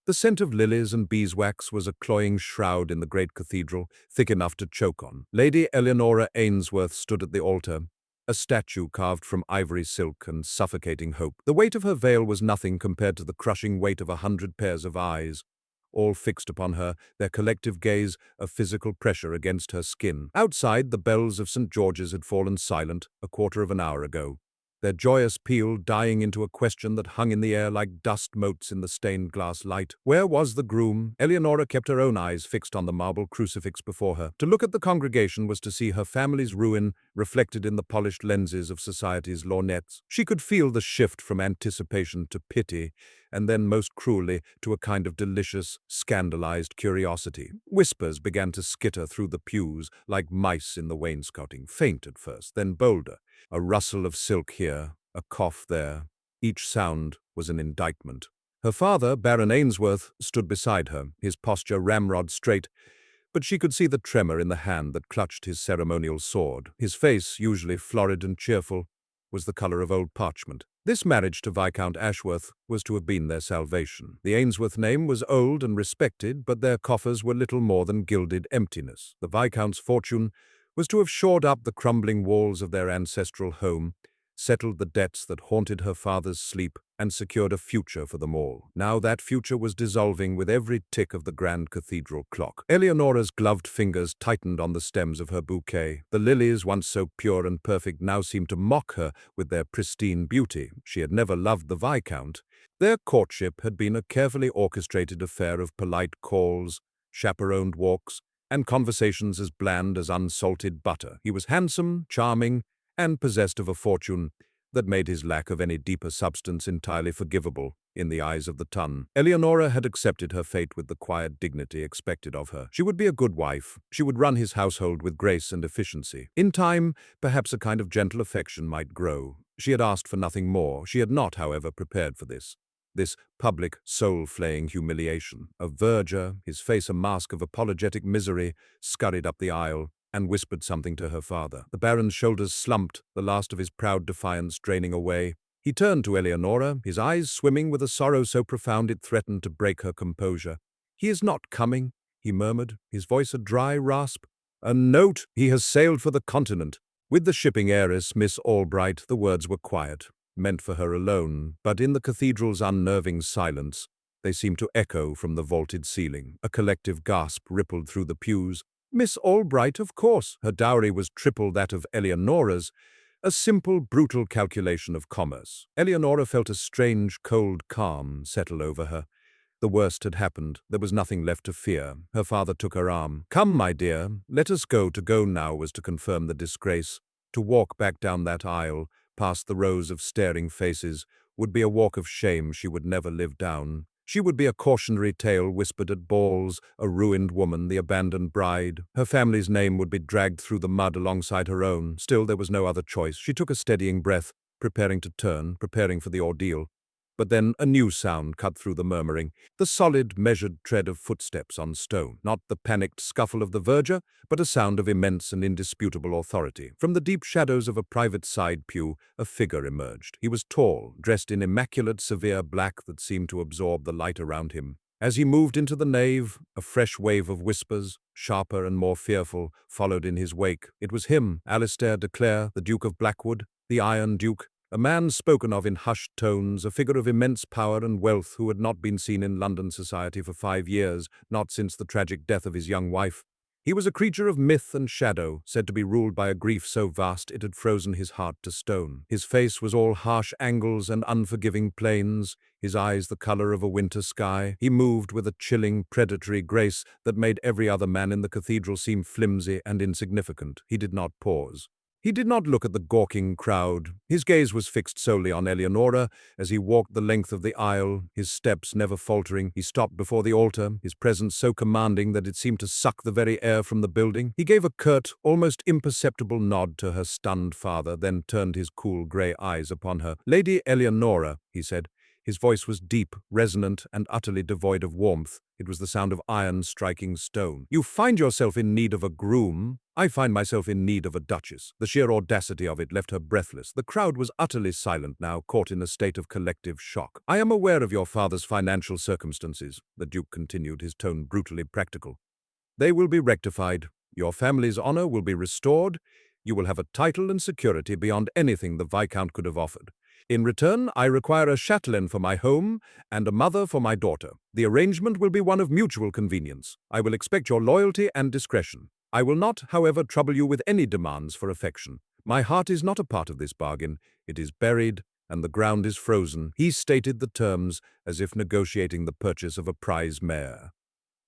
The scent of lilies and beeswax was a cloying shroud in the great cathedral, thick enough to choke on. Lady Eleanora Ainsworth stood at the altar, a statue carved from ivory silk and suffocating hope. The weight of her veil was nothing compared to the crushing weight of 100 pairs of eyes, all fixed upon her, their collective gaze a physical pressure against her skin. Outside, the bells of St. George's had fallen silent a quarter of an hour ago, their joyous peal dying into a question that hung in the air like dust motes in the stained glass light. Where was the groom? Eleonora kept her own eyes fixed on the marble crucifix before her. To look at the congregation was to see her family's ruin reflected in the polished lenses of society's lorgnettes. She could feel the shift from anticipation to pity, and then most cruelly to a kind of delicious, scandalized curiosity. Whispers began to skitter through the pews like mice in the wainscoting, faint at first, then bolder. A rustle of silk here, a cough there. Each sound was an indictment. Her father, Baron Ainsworth, stood beside her, his posture ramrod straight, but she could see the tremor in the hand that clutched his ceremonial sword. His face, usually florid and cheerful, was the color of old parchment. This marriage to Viscount Ashworth was to have been their salvation. The Ainsworth name was old and respected, but their coffers were little more than gilded emptiness. The Viscount's fortune was to have shored up the crumbling walls of their ancestral home, settled the debts that haunted her father's sleep, and secured a future for them all. Now that future was dissolving with every tick of the grand cathedral clock. Eleonora's gloved fingers tightened on the stems of her bouquet. The lilies, once so pure and perfect, now seemed to mock her with their pristine beauty. She had never loved the Viscount. Their courtship had been a carefully orchestrated affair of polite calls, chaperoned walks, and conversations as bland as unsalted butter. He was handsome, charming, and possessed of a fortune that made his lack of any deeper substance entirely forgivable in the eyes of the ton. Eleonora had accepted her fate with the quiet dignity expected of her. She would be a good wife. She would run his household with grace and efficiency. In time, perhaps a kind of gentle affection might grow. She had asked for nothing more. She had not, however, prepared for this public, soul-flaying humiliation. A verger, his face a mask of apologetic misery, scurried up the aisle and whispered something to her father. The Baron's shoulders slumped, the last of his proud defiance draining away. He turned to Eleonora, his eyes swimming with a sorrow so profound it threatened to break her composure. "He is not coming," he murmured, his voice a dry rasp. "A note! He has sailed for the continent." With the shipping heiress, Miss Albright, the words were quiet, meant for her alone, but in the cathedral's unnerving silence, they seemed to echo from the vaulted ceiling. A collective gasp rippled through the pews. Miss Albright, of course. Her dowry was triple that of Eleonora's, a simple, brutal calculation of commerce. Eleonora felt a strange, cold calm settle over her. The worst had happened. There was nothing left to fear. Her father took her arm. "Come, my dear, let us go." To go now was to confirm the disgrace. To walk back down that aisle, past the rows of staring faces, would be a walk of shame she would never live down. She would be a cautionary tale whispered at balls, a ruined woman, the abandoned bride. Her family's name would be dragged through the mud alongside her own. Still, there was no other choice. She took a steadying breath, preparing to turn, preparing for the ordeal. But then a new sound cut through the murmuring, the solid, measured tread of footsteps on stone. Not the panicked scuffle of the verger, but a sound of immense and indisputable authority. From the deep shadows of a private side pew, a figure emerged. He was tall, dressed in immaculate, severe black that seemed to absorb the light around him. As he moved into the nave, a fresh wave of whispers, sharper and more fearful, followed in his wake. It was him, Alistair de Clare, the Duke of Blackwood, the Iron Duke, a man spoken of in hushed tones, a figure of immense power and wealth who had not been seen in London society for 5 years, not since the tragic death of his young wife. He was a creature of myth and shadow, said to be ruled by a grief so vast it had frozen his heart to stone. His face was all harsh angles and unforgiving planes, his eyes the color of a winter sky. He moved with a chilling, predatory grace that made every other man in the cathedral seem flimsy and insignificant. He did not pause. He did not look at the gawking crowd. His gaze was fixed solely on Eleonora as he walked the length of the aisle, his steps never faltering. He stopped before the altar, his presence so commanding that it seemed to suck the very air from the building. He gave a curt, almost imperceptible nod to her stunned father, then turned his cool grey eyes upon her. "Lady Eleonora," he said, His voice was deep, resonant, and utterly devoid of warmth. It was the sound of iron striking stone. "You find yourself in need of a groom. I find myself in need of a duchess." The sheer audacity of it left her breathless. The crowd was utterly silent now, caught in a state of collective shock. "I am aware of your father's financial circumstances," the Duke continued, his tone brutally practical. "They will be rectified. Your family's honor will be restored. You will have a title and security beyond anything the Viscount could have offered. In return, I require a chatelaine for my home and a mother for my daughter. The arrangement will be one of mutual convenience. I will expect your loyalty and discretion. I will not, however, trouble you with any demands for affection. My heart is not a part of this bargain. It is buried, and the ground is frozen." He stated the terms as if negotiating the purchase of a prize mare.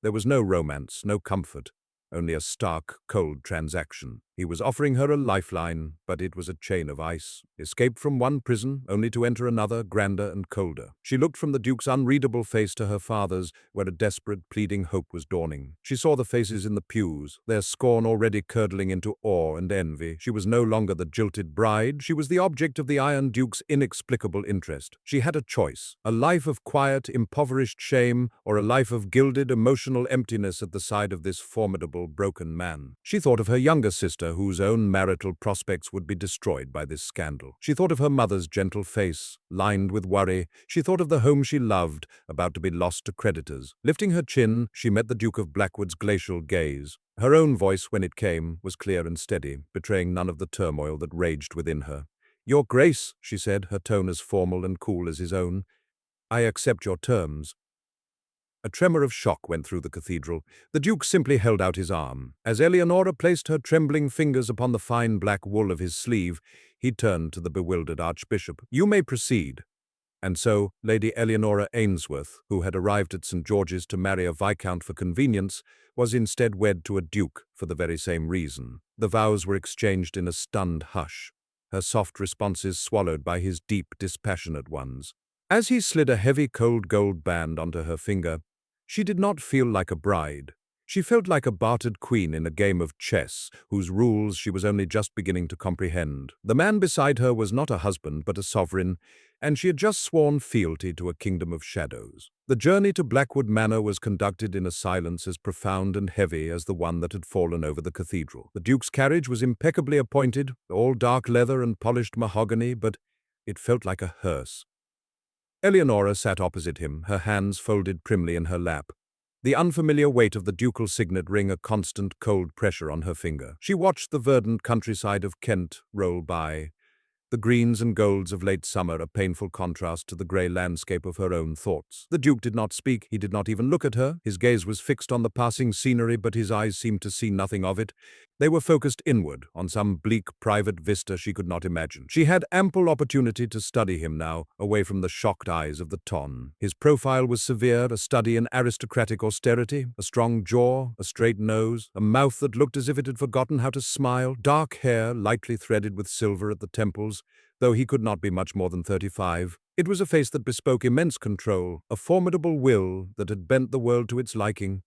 There was no romance, no comfort, only a stark, cold transaction. He was offering her a lifeline, but it was a chain of ice. Escaped from one prison, only to enter another, grander and colder. She looked from the Duke's unreadable face to her father's, where a desperate, pleading hope was dawning. She saw the faces in the pews, their scorn already curdling into awe and envy. She was no longer the jilted bride, she was the object of the Iron Duke's inexplicable interest. She had a choice, a life of quiet, impoverished shame, or a life of gilded, emotional emptiness at the side of this formidable, broken man. She thought of her younger sister, whose own marital prospects would be destroyed by this scandal. She thought of her mother's gentle face, lined with worry. She thought of the home she loved, about to be lost to creditors. Lifting her chin, she met the Duke of Blackwood's glacial gaze. Her own voice, when it came, was clear and steady, betraying none of the turmoil that raged within her. "Your Grace," she said, her tone as formal and cool as his own, "I accept your terms." A tremor of shock went through the cathedral. The Duke simply held out his arm. As Eleonora placed her trembling fingers upon the fine black wool of his sleeve, he turned to the bewildered Archbishop. "You may proceed." And so, Lady Eleonora Ainsworth, who had arrived at St. George's to marry a viscount for convenience, was instead wed to a duke for the very same reason. The vows were exchanged in a stunned hush, her soft responses swallowed by his deep, dispassionate ones. As he slid a heavy cold gold band onto her finger, she did not feel like a bride. She felt like a bartered queen in a game of chess, whose rules she was only just beginning to comprehend. The man beside her was not a husband, but a sovereign, and she had just sworn fealty to a kingdom of shadows. The journey to Blackwood Manor was conducted in a silence as profound and heavy as the one that had fallen over the cathedral. The Duke's carriage was impeccably appointed, all dark leather and polished mahogany, but it felt like a hearse. Eleonora sat opposite him, her hands folded primly in her lap, the unfamiliar weight of the ducal signet ring a constant cold pressure on her finger. She watched the verdant countryside of Kent roll by, the greens and golds of late summer a painful contrast to the grey landscape of her own thoughts. The Duke did not speak, he did not even look at her. His gaze was fixed on the passing scenery, but his eyes seemed to see nothing of it. They were focused inward, on some bleak private vista she could not imagine. She had ample opportunity to study him now, away from the shocked eyes of the ton. His profile was severe, a study in aristocratic austerity, a strong jaw, a straight nose, a mouth that looked as if it had forgotten how to smile, dark hair lightly threaded with silver at the temples, though he could not be much more than 35. It was a face that bespoke immense control, a formidable will that had bent the world to its liking.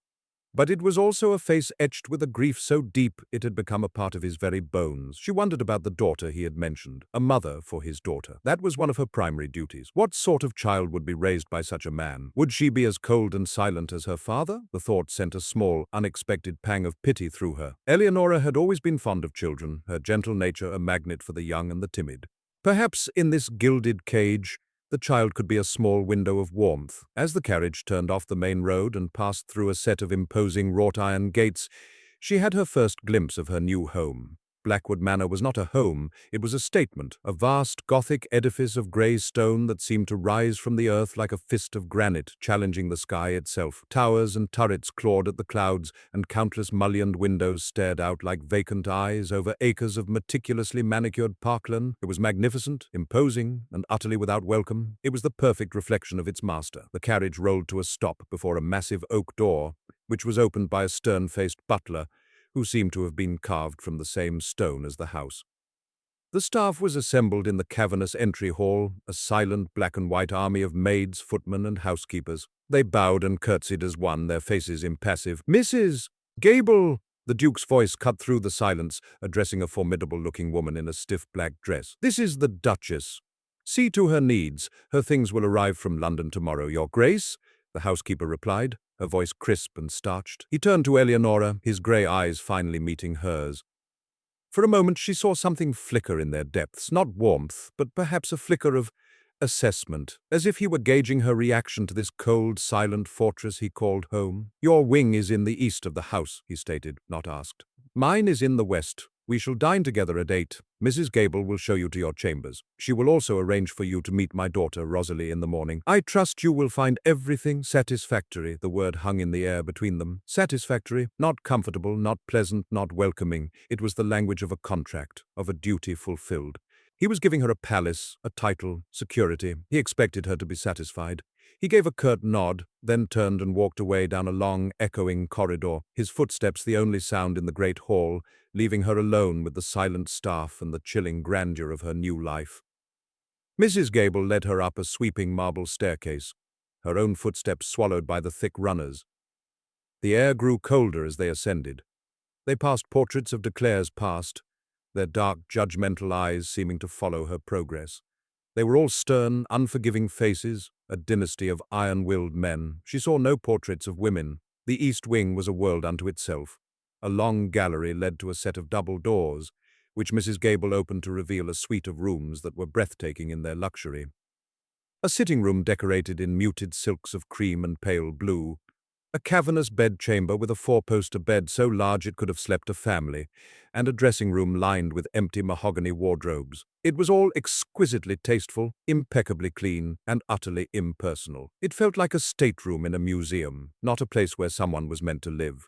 But it was also a face etched with a grief so deep it had become a part of his very bones. She wondered about the daughter he had mentioned, a mother for his daughter. That was one of her primary duties. What sort of child would be raised by such a man? Would she be as cold and silent as her father? The thought sent a small, unexpected pang of pity through her. Eleonora had always been fond of children, her gentle nature a magnet for the young and the timid. Perhaps in this gilded cage, the child could be a small window of warmth. As the carriage turned off the main road and passed through a set of imposing wrought-iron gates, she had her first glimpse of her new home. Blackwood Manor was not a home, it was a statement, a vast Gothic edifice of grey stone that seemed to rise from the earth like a fist of granite, challenging the sky itself. Towers and turrets clawed at the clouds, and countless mullioned windows stared out like vacant eyes over acres of meticulously manicured parkland. It was magnificent, imposing, and utterly without welcome. It was the perfect reflection of its master. The carriage rolled to a stop before a massive oak door, which was opened by a stern-faced butler, who seemed to have been carved from the same stone as the house. The staff was assembled in the cavernous entry hall, a silent black-and-white army of maids, footmen, and housekeepers. They bowed and curtsied as one, their faces impassive. "Mrs. Gable!" The Duke's voice cut through the silence, addressing a formidable-looking woman in a stiff black dress. "This is the Duchess." See to her needs. Her things will arrive from London tomorrow, Your Grace, the housekeeper replied, her voice crisp and starched. He turned to Eleonora, his grey eyes finally meeting hers. For a moment she saw something flicker in their depths, not warmth, but perhaps a flicker of assessment, as if he were gauging her reaction to this cold, silent fortress he called home. Your wing is in the east of the house, he stated, not asked. Mine is in the west. We shall dine together at 8. Mrs. Gable will show you to your chambers. She will also arrange for you to meet my daughter, Rosalie, in the morning. I trust you will find everything satisfactory. The word hung in the air between them. Satisfactory, not comfortable, not pleasant, not welcoming. It was the language of a contract, of a duty fulfilled. He was giving her a palace, a title, security. He expected her to be satisfied. He gave a curt nod, then turned and walked away down a long, echoing corridor, his footsteps the only sound in the great hall, leaving her alone with the silent staff and the chilling grandeur of her new life. Mrs. Gable led her up a sweeping marble staircase, her own footsteps swallowed by the thick runners. The air grew colder as they ascended. They passed portraits of de Clare's past, their dark, judgmental eyes seeming to follow her progress. They were all stern, unforgiving faces, a dynasty of iron-willed men. She saw no portraits of women. The East Wing was a world unto itself. A long gallery led to a set of double doors, which Mrs. Gable opened to reveal a suite of rooms that were breathtaking in their luxury. A sitting room decorated in muted silks of cream and pale blue, a cavernous bedchamber with a four-poster bed so large it could have slept a family, and a dressing room lined with empty mahogany wardrobes. It was all exquisitely tasteful, impeccably clean, and utterly impersonal. It felt like a stateroom in a museum, not a place where someone was meant to live.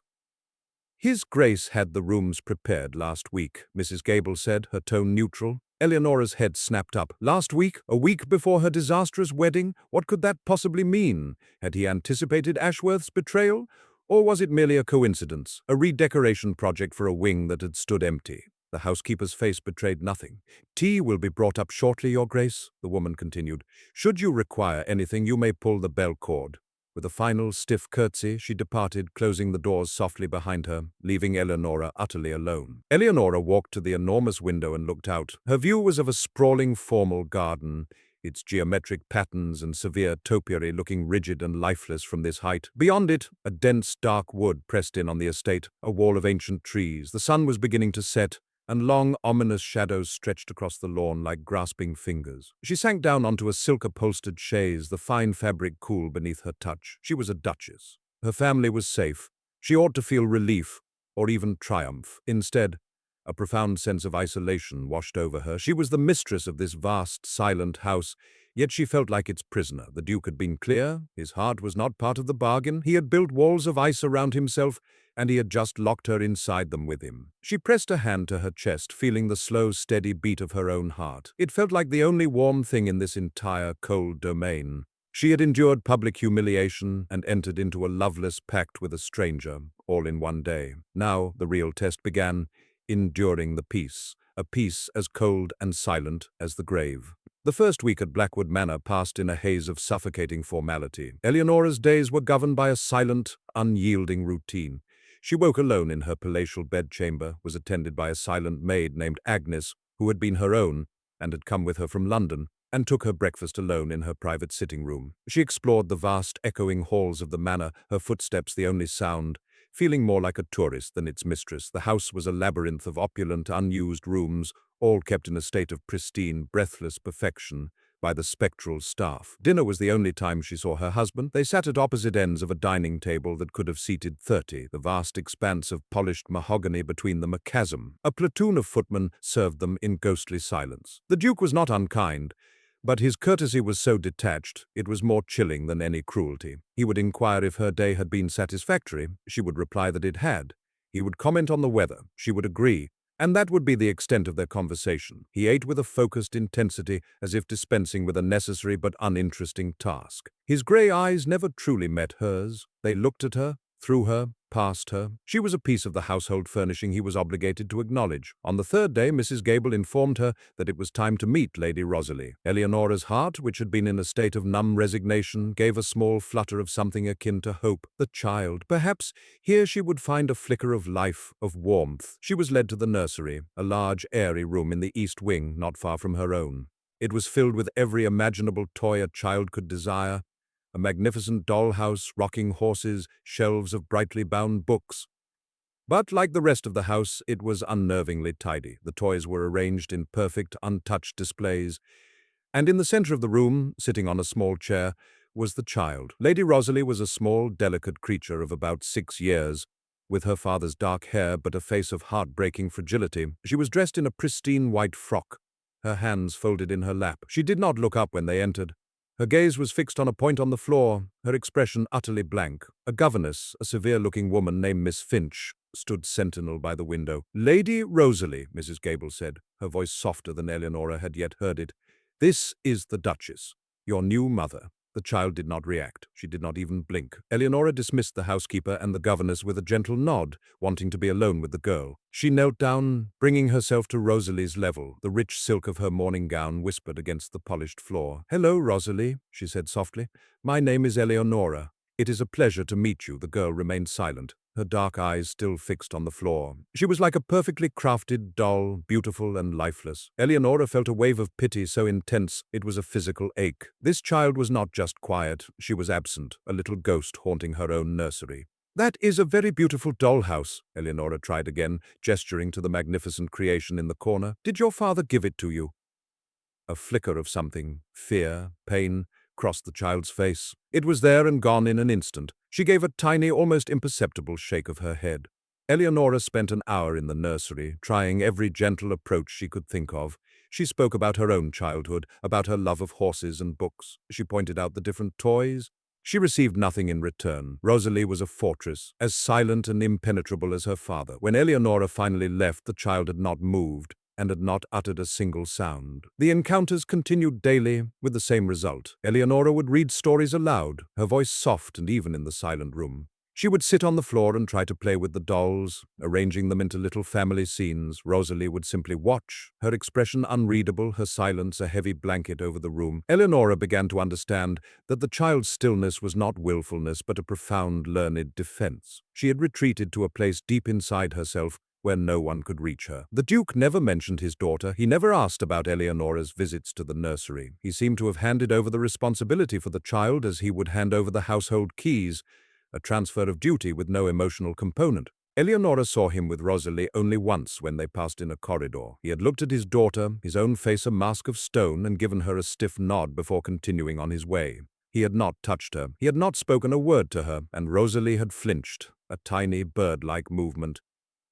His Grace had the rooms prepared last week, Mrs. Gable said, her tone neutral. Eleonora's head snapped up. Last week? A week before her disastrous wedding? What could that possibly mean? Had he anticipated Ashworth's betrayal? Or was it merely a coincidence, a redecoration project for a wing that had stood empty? The housekeeper's face betrayed nothing. Tea will be brought up shortly, Your Grace, the woman continued. Should you require anything, you may pull the bell cord. With a final stiff curtsy, she departed, closing the doors softly behind her, leaving Eleonora utterly alone. Eleonora walked to the enormous window and looked out. Her view was of a sprawling, formal garden, its geometric patterns and severe topiary looking rigid and lifeless from this height. Beyond it, a dense, dark wood pressed in on the estate, a wall of ancient trees. The sun was beginning to set, and long, ominous shadows stretched across the lawn like grasping fingers. She sank down onto a silk-upholstered chaise, the fine fabric cool beneath her touch. She was a duchess. Her family was safe. She ought to feel relief, or even triumph. Instead, a profound sense of isolation washed over her. She was the mistress of this vast, silent house, yet she felt like its prisoner. The Duke had been clear. His heart was not part of the bargain. He had built walls of ice around himself, and he had just locked her inside them with him. She pressed a hand to her chest, feeling the slow, steady beat of her own heart. It felt like the only warm thing in this entire cold domain. She had endured public humiliation and entered into a loveless pact with a stranger, all in one day. Now the real test began, enduring the peace, a peace as cold and silent as the grave. The first week at Blackwood Manor passed in a haze of suffocating formality. Eleonora's days were governed by a silent, unyielding routine. She woke alone in her palatial bedchamber, was attended by a silent maid named Agnes, who had been her own and had come with her from London, and took her breakfast alone in her private sitting room. She explored the vast, echoing halls of the manor, her footsteps the only sound, feeling more like a tourist than its mistress. The house was a labyrinth of opulent, unused rooms, all kept in a state of pristine, breathless perfection by the spectral staff. Dinner was the only time she saw her husband. They sat at opposite ends of a dining table that could have seated 30, the vast expanse of polished mahogany between them a chasm. A platoon of footmen served them in ghostly silence. The Duke was not unkind, but his courtesy was so detached, it was more chilling than any cruelty. He would inquire if her day had been satisfactory. She would reply that it had. He would comment on the weather. She would agree. And that would be the extent of their conversation. He ate with a focused intensity, as if dispensing with a necessary but uninteresting task. His grey eyes never truly met hers. They looked at her, through her, past her. She was a piece of the household furnishing he was obligated to acknowledge. On the third day, Mrs. Gable informed her that it was time to meet Lady Rosalie. Eleonora's heart, which had been in a state of numb resignation, gave a small flutter of something akin to hope. The child. Perhaps here she would find a flicker of life, of warmth. She was led to the nursery, a large, airy room in the east wing, not far from her own. It was filled with every imaginable toy a child could desire. A magnificent dollhouse, rocking horses, shelves of brightly bound books. But like the rest of the house, it was unnervingly tidy. The toys were arranged in perfect, untouched displays, and in the center of the room, sitting on a small chair, was the child. Lady Rosalie was a small, delicate creature of about 6 years, with her father's dark hair but a face of heartbreaking fragility. She was dressed in a pristine white frock, her hands folded in her lap. She did not look up when they entered. Her gaze was fixed on a point on the floor, her expression utterly blank. A governess, a severe-looking woman named Miss Finch, stood sentinel by the window. "Lady Rosalie," Mrs. Gable said, her voice softer than Eleonora had yet heard it. "This is the Duchess, your new mother." The child did not react. She did not even blink. Eleonora dismissed the housekeeper and the governess with a gentle nod, wanting to be alone with the girl. She knelt down, bringing herself to Rosalie's level. The rich silk of her morning gown whispered against the polished floor. "Hello, Rosalie," she said softly. "My name is Eleonora. It is a pleasure to meet you." The girl remained silent, her dark eyes still fixed on the floor. She was like a perfectly crafted doll, beautiful and lifeless. Eleonora felt a wave of pity so intense it was a physical ache. This child was not just quiet, she was absent, a little ghost haunting her own nursery. "That is a very beautiful dollhouse," Eleonora tried again, gesturing to the magnificent creation in the corner. "Did your father give it to you?" A flicker of something, fear, pain, crossed the child's face. It was there and gone in an instant. She gave a tiny, almost imperceptible shake of her head. Eleonora spent an hour in the nursery, trying every gentle approach she could think of. She spoke about her own childhood, about her love of horses and books. She pointed out the different toys. She received nothing in return. Rosalie was a fortress, as silent and impenetrable as her father. When Eleonora finally left, the child had not moved and had not uttered a single sound. The encounters continued daily, with the same result. Eleonora would read stories aloud, her voice soft and even in the silent room. She would sit on the floor and try to play with the dolls, arranging them into little family scenes. Rosalie would simply watch, her expression unreadable, her silence a heavy blanket over the room. Eleonora began to understand that the child's stillness was not willfulness but a profound, learned defense. She had retreated to a place deep inside herself where no one could reach her. The Duke never mentioned his daughter. He never asked about Eleonora's visits to the nursery. He seemed to have handed over the responsibility for the child as he would hand over the household keys, a transfer of duty with no emotional component. Eleonora saw him with Rosalie only once when they passed in a corridor. He had looked at his daughter, his own face a mask of stone, and given her a stiff nod before continuing on his way. He had not touched her. He had not spoken a word to her, and Rosalie had flinched, a tiny bird-like movement,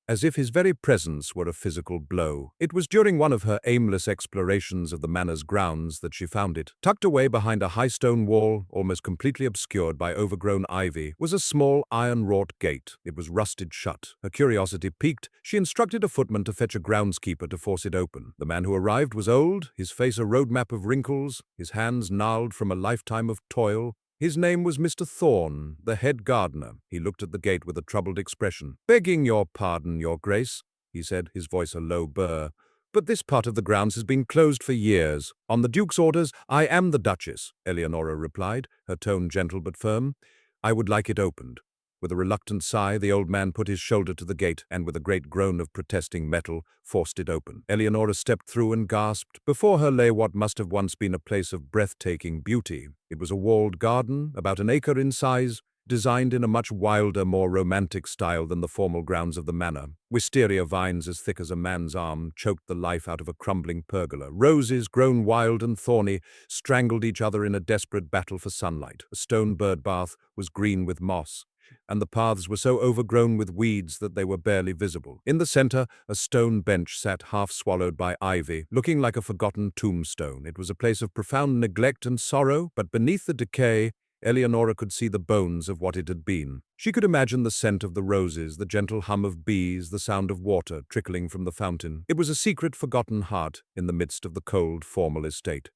as if his very presence were a physical blow. It was during one of her aimless explorations of the manor's grounds that she found it. Tucked away behind a high stone wall, almost completely obscured by overgrown ivy, was a small iron-wrought gate. It was rusted shut. Her curiosity piqued. She instructed a footman to fetch a groundskeeper to force it open. The man who arrived was old, his face a roadmap of wrinkles, his hands gnarled from a lifetime of toil. His name was Mr. Thorne, the head gardener. He looked at the gate with a troubled expression. "Begging your pardon, Your Grace," he said, his voice a low burr, "but this part of the grounds has been closed for years. On the Duke's orders, I am the Duchess," Eleonora replied, her tone gentle but firm. "I would like it opened." With a reluctant sigh, the old man put his shoulder to the gate and, with a great groan of protesting metal, forced it open. Eleonora stepped through and gasped. Before her lay what must have once been a place of breathtaking beauty. It was a walled garden, about an acre in size, designed in a much wilder, more romantic style than the formal grounds of the manor. Wisteria vines as thick as a man's arm choked the life out of a crumbling pergola. Roses, grown wild and thorny, strangled each other in a desperate battle for sunlight. A stone bird bath was green with moss, and the paths were so overgrown with weeds that they were barely visible. In the center, a stone bench sat half swallowed by ivy, looking like a forgotten tombstone. It was a place of profound neglect and sorrow, but beneath the decay, Eleonora could see the bones of what it had been. She could imagine the scent of the roses, the gentle hum of bees, the sound of water trickling from the fountain. It was a secret, forgotten heart in the midst of the cold, formal estate.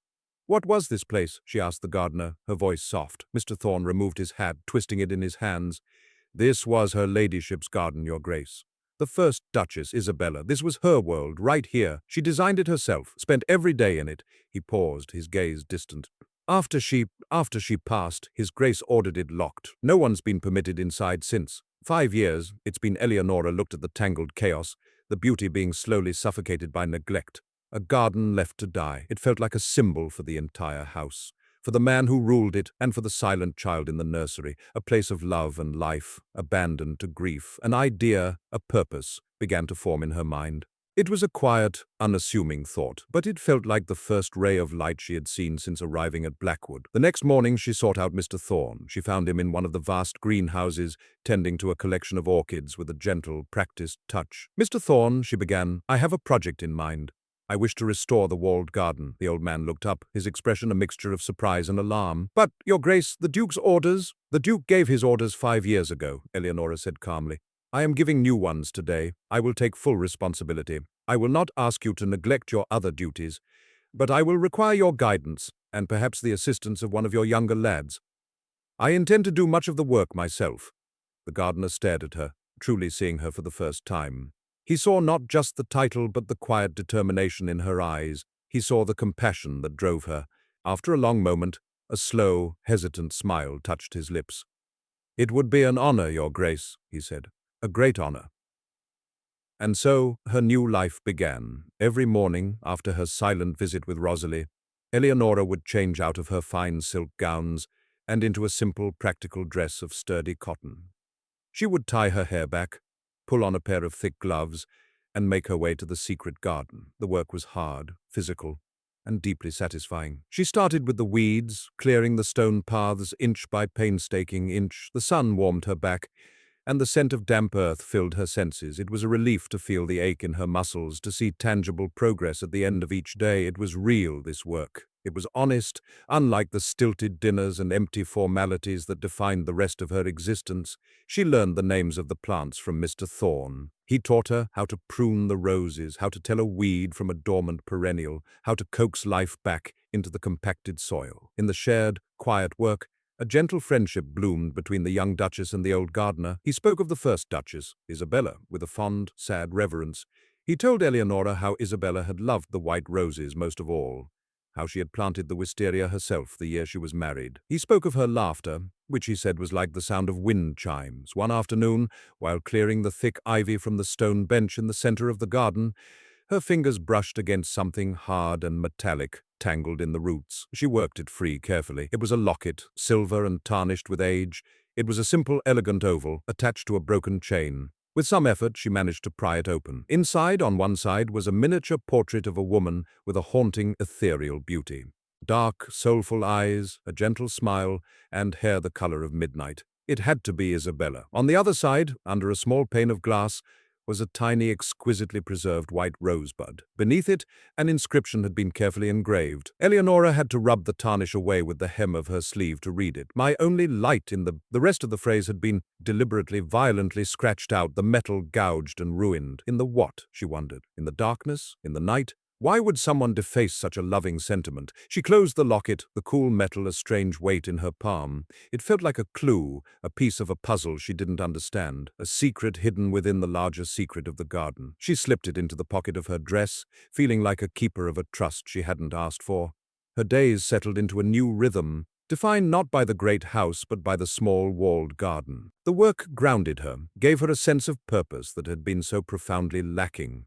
"What was this place?" she asked the gardener, her voice soft. Mr. Thorne removed his hat, twisting it in his hands. "This was her ladyship's garden, Your Grace. The first Duchess, Isabella. This was her world, right here. She designed it herself, spent every day in it." He paused, his gaze distant. After she passed, His Grace ordered it locked. No one's been permitted inside since. 5 years, it's been." Eleonora looked at the tangled chaos, the beauty being slowly suffocated by neglect. A garden left to die. It felt like a symbol for the entire house, for the man who ruled it, and for the silent child in the nursery, a place of love and life, abandoned to grief. An idea, a purpose, began to form in her mind. It was a quiet, unassuming thought, but it felt like the first ray of light she had seen since arriving at Blackwood. The next morning she sought out Mr. Thorne. She found him in one of the vast greenhouses, tending to a collection of orchids with a gentle, practiced touch. "Mr. Thorne," she began, "I have a project in mind. I wish to restore the walled garden." The old man looked up, his expression a mixture of surprise and alarm. "But, Your Grace, the Duke's orders—" "The Duke gave his orders 5 years ago," Eleonora said calmly. "I am giving new ones today. I will take full responsibility. I will not ask you to neglect your other duties, but I will require your guidance, and perhaps the assistance of one of your younger lads. I intend to do much of the work myself." The gardener stared at her, truly seeing her for the first time. He saw not just the title but the quiet determination in her eyes. He saw the compassion that drove her. After a long moment, a slow, hesitant smile touched his lips. "It would be an honor, Your Grace," he said. "A great honor." And so her new life began. Every morning, after her silent visit with Rosalie, Eleonora would change out of her fine silk gowns and into a simple, practical dress of sturdy cotton. She would tie her hair back, pull on a pair of thick gloves, and make her way to the secret garden. The work was hard, physical, and deeply satisfying. She started with the weeds, clearing the stone paths inch by painstaking inch. The sun warmed her back, and the scent of damp earth filled her senses. It was a relief to feel the ache in her muscles, to see tangible progress at the end of each day. It was real, this work. It was honest, unlike the stilted dinners and empty formalities that defined the rest of her existence. She learned the names of the plants from Mr. Thorne. He taught her how to prune the roses, how to tell a weed from a dormant perennial, how to coax life back into the compacted soil. In the shared, quiet work, a gentle friendship bloomed between the young Duchess and the old gardener. He spoke of the first Duchess, Isabella, with a fond, sad reverence. He told Eleonora how Isabella had loved the white roses most of all, how she had planted the wisteria herself the year she was married. He spoke of her laughter, which he said was like the sound of wind chimes. One afternoon, while clearing the thick ivy from the stone bench in the center of the garden, her fingers brushed against something hard and metallic, tangled in the roots. She worked it free carefully. It was a locket, silver and tarnished with age. It was a simple, elegant oval, attached to a broken chain. With some effort, she managed to pry it open. Inside, on one side, was a miniature portrait of a woman with a haunting, ethereal beauty. Dark, soulful eyes, a gentle smile, and hair the color of midnight. It had to be Isabella. On the other side, under a small pane of glass, was a tiny, exquisitely preserved white rosebud. Beneath it, an inscription had been carefully engraved. Eleonora had to rub the tarnish away with the hem of her sleeve to read it. "My only light in the..." The rest of the phrase had been deliberately, violently scratched out, the metal gouged and ruined. In the what, she wondered? In the darkness? In the night? Why would someone deface such a loving sentiment? She closed the locket, the cool metal a strange weight in her palm. It felt like a clue, a piece of a puzzle she didn't understand, a secret hidden within the larger secret of the garden. She slipped it into the pocket of her dress, feeling like a keeper of a trust she hadn't asked for. Her days settled into a new rhythm, defined not by the great house but by the small walled garden. The work grounded her, gave her a sense of purpose that had been so profoundly lacking.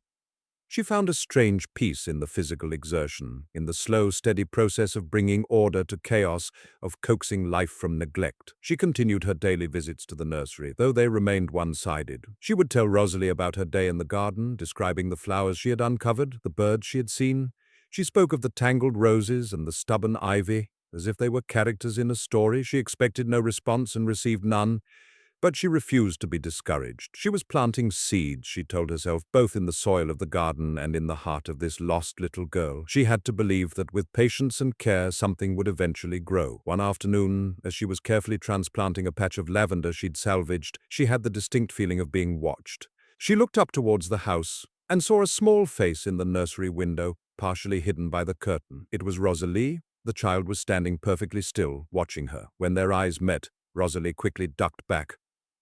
She found a strange peace in the physical exertion, in the slow, steady process of bringing order to chaos, of coaxing life from neglect. She continued her daily visits to the nursery, though they remained one-sided. She would tell Rosalie about her day in the garden, describing the flowers she had uncovered, the birds she had seen. She spoke of the tangled roses and the stubborn ivy, as if they were characters in a story. She expected no response and received none. But she refused to be discouraged. She was planting seeds, she told herself, both in the soil of the garden and in the heart of this lost little girl. She had to believe that with patience and care something would eventually grow. One afternoon, as she was carefully transplanting a patch of lavender she'd salvaged, she had the distinct feeling of being watched. She looked up towards the house and saw a small face in the nursery window, partially hidden by the curtain. It was Rosalie. The child was standing perfectly still, watching her. When their eyes met, Rosalie quickly ducked back.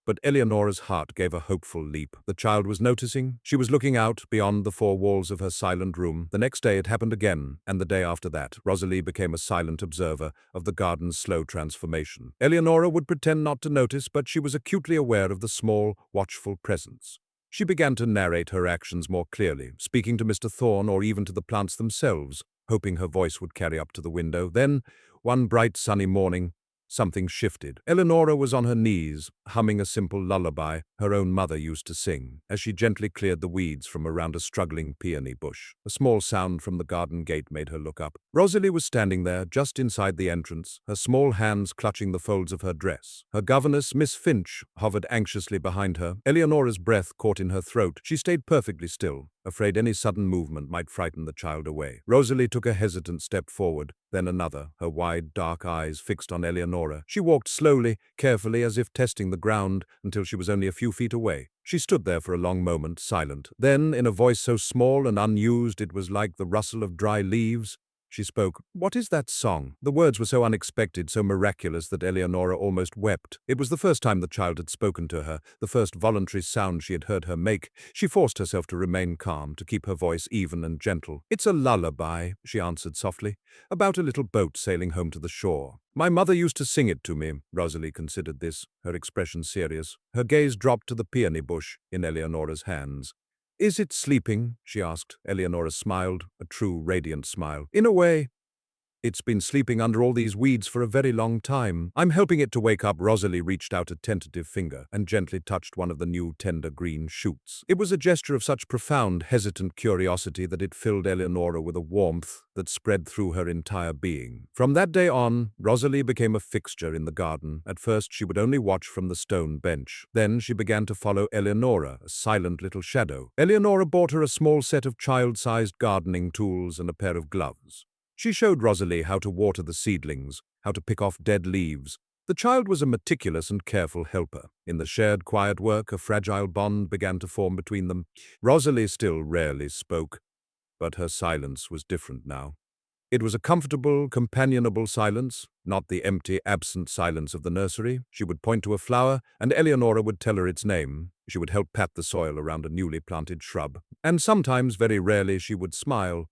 But Eleonora's heart gave a hopeful leap. The child was noticing. She was looking out beyond the four walls of her silent room. The next day it happened again, and the day after that, Rosalie became a silent observer of the garden's slow transformation. Eleonora would pretend not to notice, but she was acutely aware of the small, watchful presence. She began to narrate her actions more clearly, speaking to Mr. Thorne or even to the plants themselves, hoping her voice would carry up to the window. Then, one bright sunny morning, something shifted. Eleonora was on her knees, humming a simple lullaby her own mother used to sing, as she gently cleared the weeds from around a struggling peony bush. A small sound from the garden gate made her look up. Rosalie was standing there, just inside the entrance, her small hands clutching the folds of her dress. Her governess, Miss Finch, hovered anxiously behind her. Eleonora's breath caught in her throat. She stayed perfectly still, afraid any sudden movement might frighten the child away. Rosalie took a hesitant step forward, then another, her wide, dark eyes fixed on Eleonora. She walked slowly, carefully, as if testing the ground, until she was only a few feet away. She stood there for a long moment, silent. Then, in a voice so small and unused it was like the rustle of dry leaves, she spoke. "What is that song?" The words were so unexpected, so miraculous that Eleonora almost wept. It was the first time the child had spoken to her, the first voluntary sound she had heard her make. She forced herself to remain calm, to keep her voice even and gentle. "It's a lullaby," she answered softly, "about a little boat sailing home to the shore. My mother used to sing it to me." Rosalie considered this, her expression serious. Her gaze dropped to the peony bush in Eleonora's hands. "Is it sleeping?" she asked. Eleonora smiled, a true, radiant smile. "In a way. It's been sleeping under all these weeds for a very long time. I'm helping it to wake up." Rosalie reached out a tentative finger and gently touched one of the new tender green shoots. It was a gesture of such profound, hesitant curiosity that it filled Eleonora with a warmth that spread through her entire being. From that day on, Rosalie became a fixture in the garden. At first she would only watch from the stone bench. Then she began to follow Eleonora, a silent little shadow. Eleonora bought her a small set of child-sized gardening tools and a pair of gloves. She showed Rosalie how to water the seedlings, how to pick off dead leaves. The child was a meticulous and careful helper. In the shared quiet work, a fragile bond began to form between them. Rosalie still rarely spoke, but her silence was different now. It was a comfortable, companionable silence, not the empty, absent silence of the nursery. She would point to a flower, and Eleonora would tell her its name. She would help pat the soil around a newly planted shrub. And sometimes, very rarely, she would smile,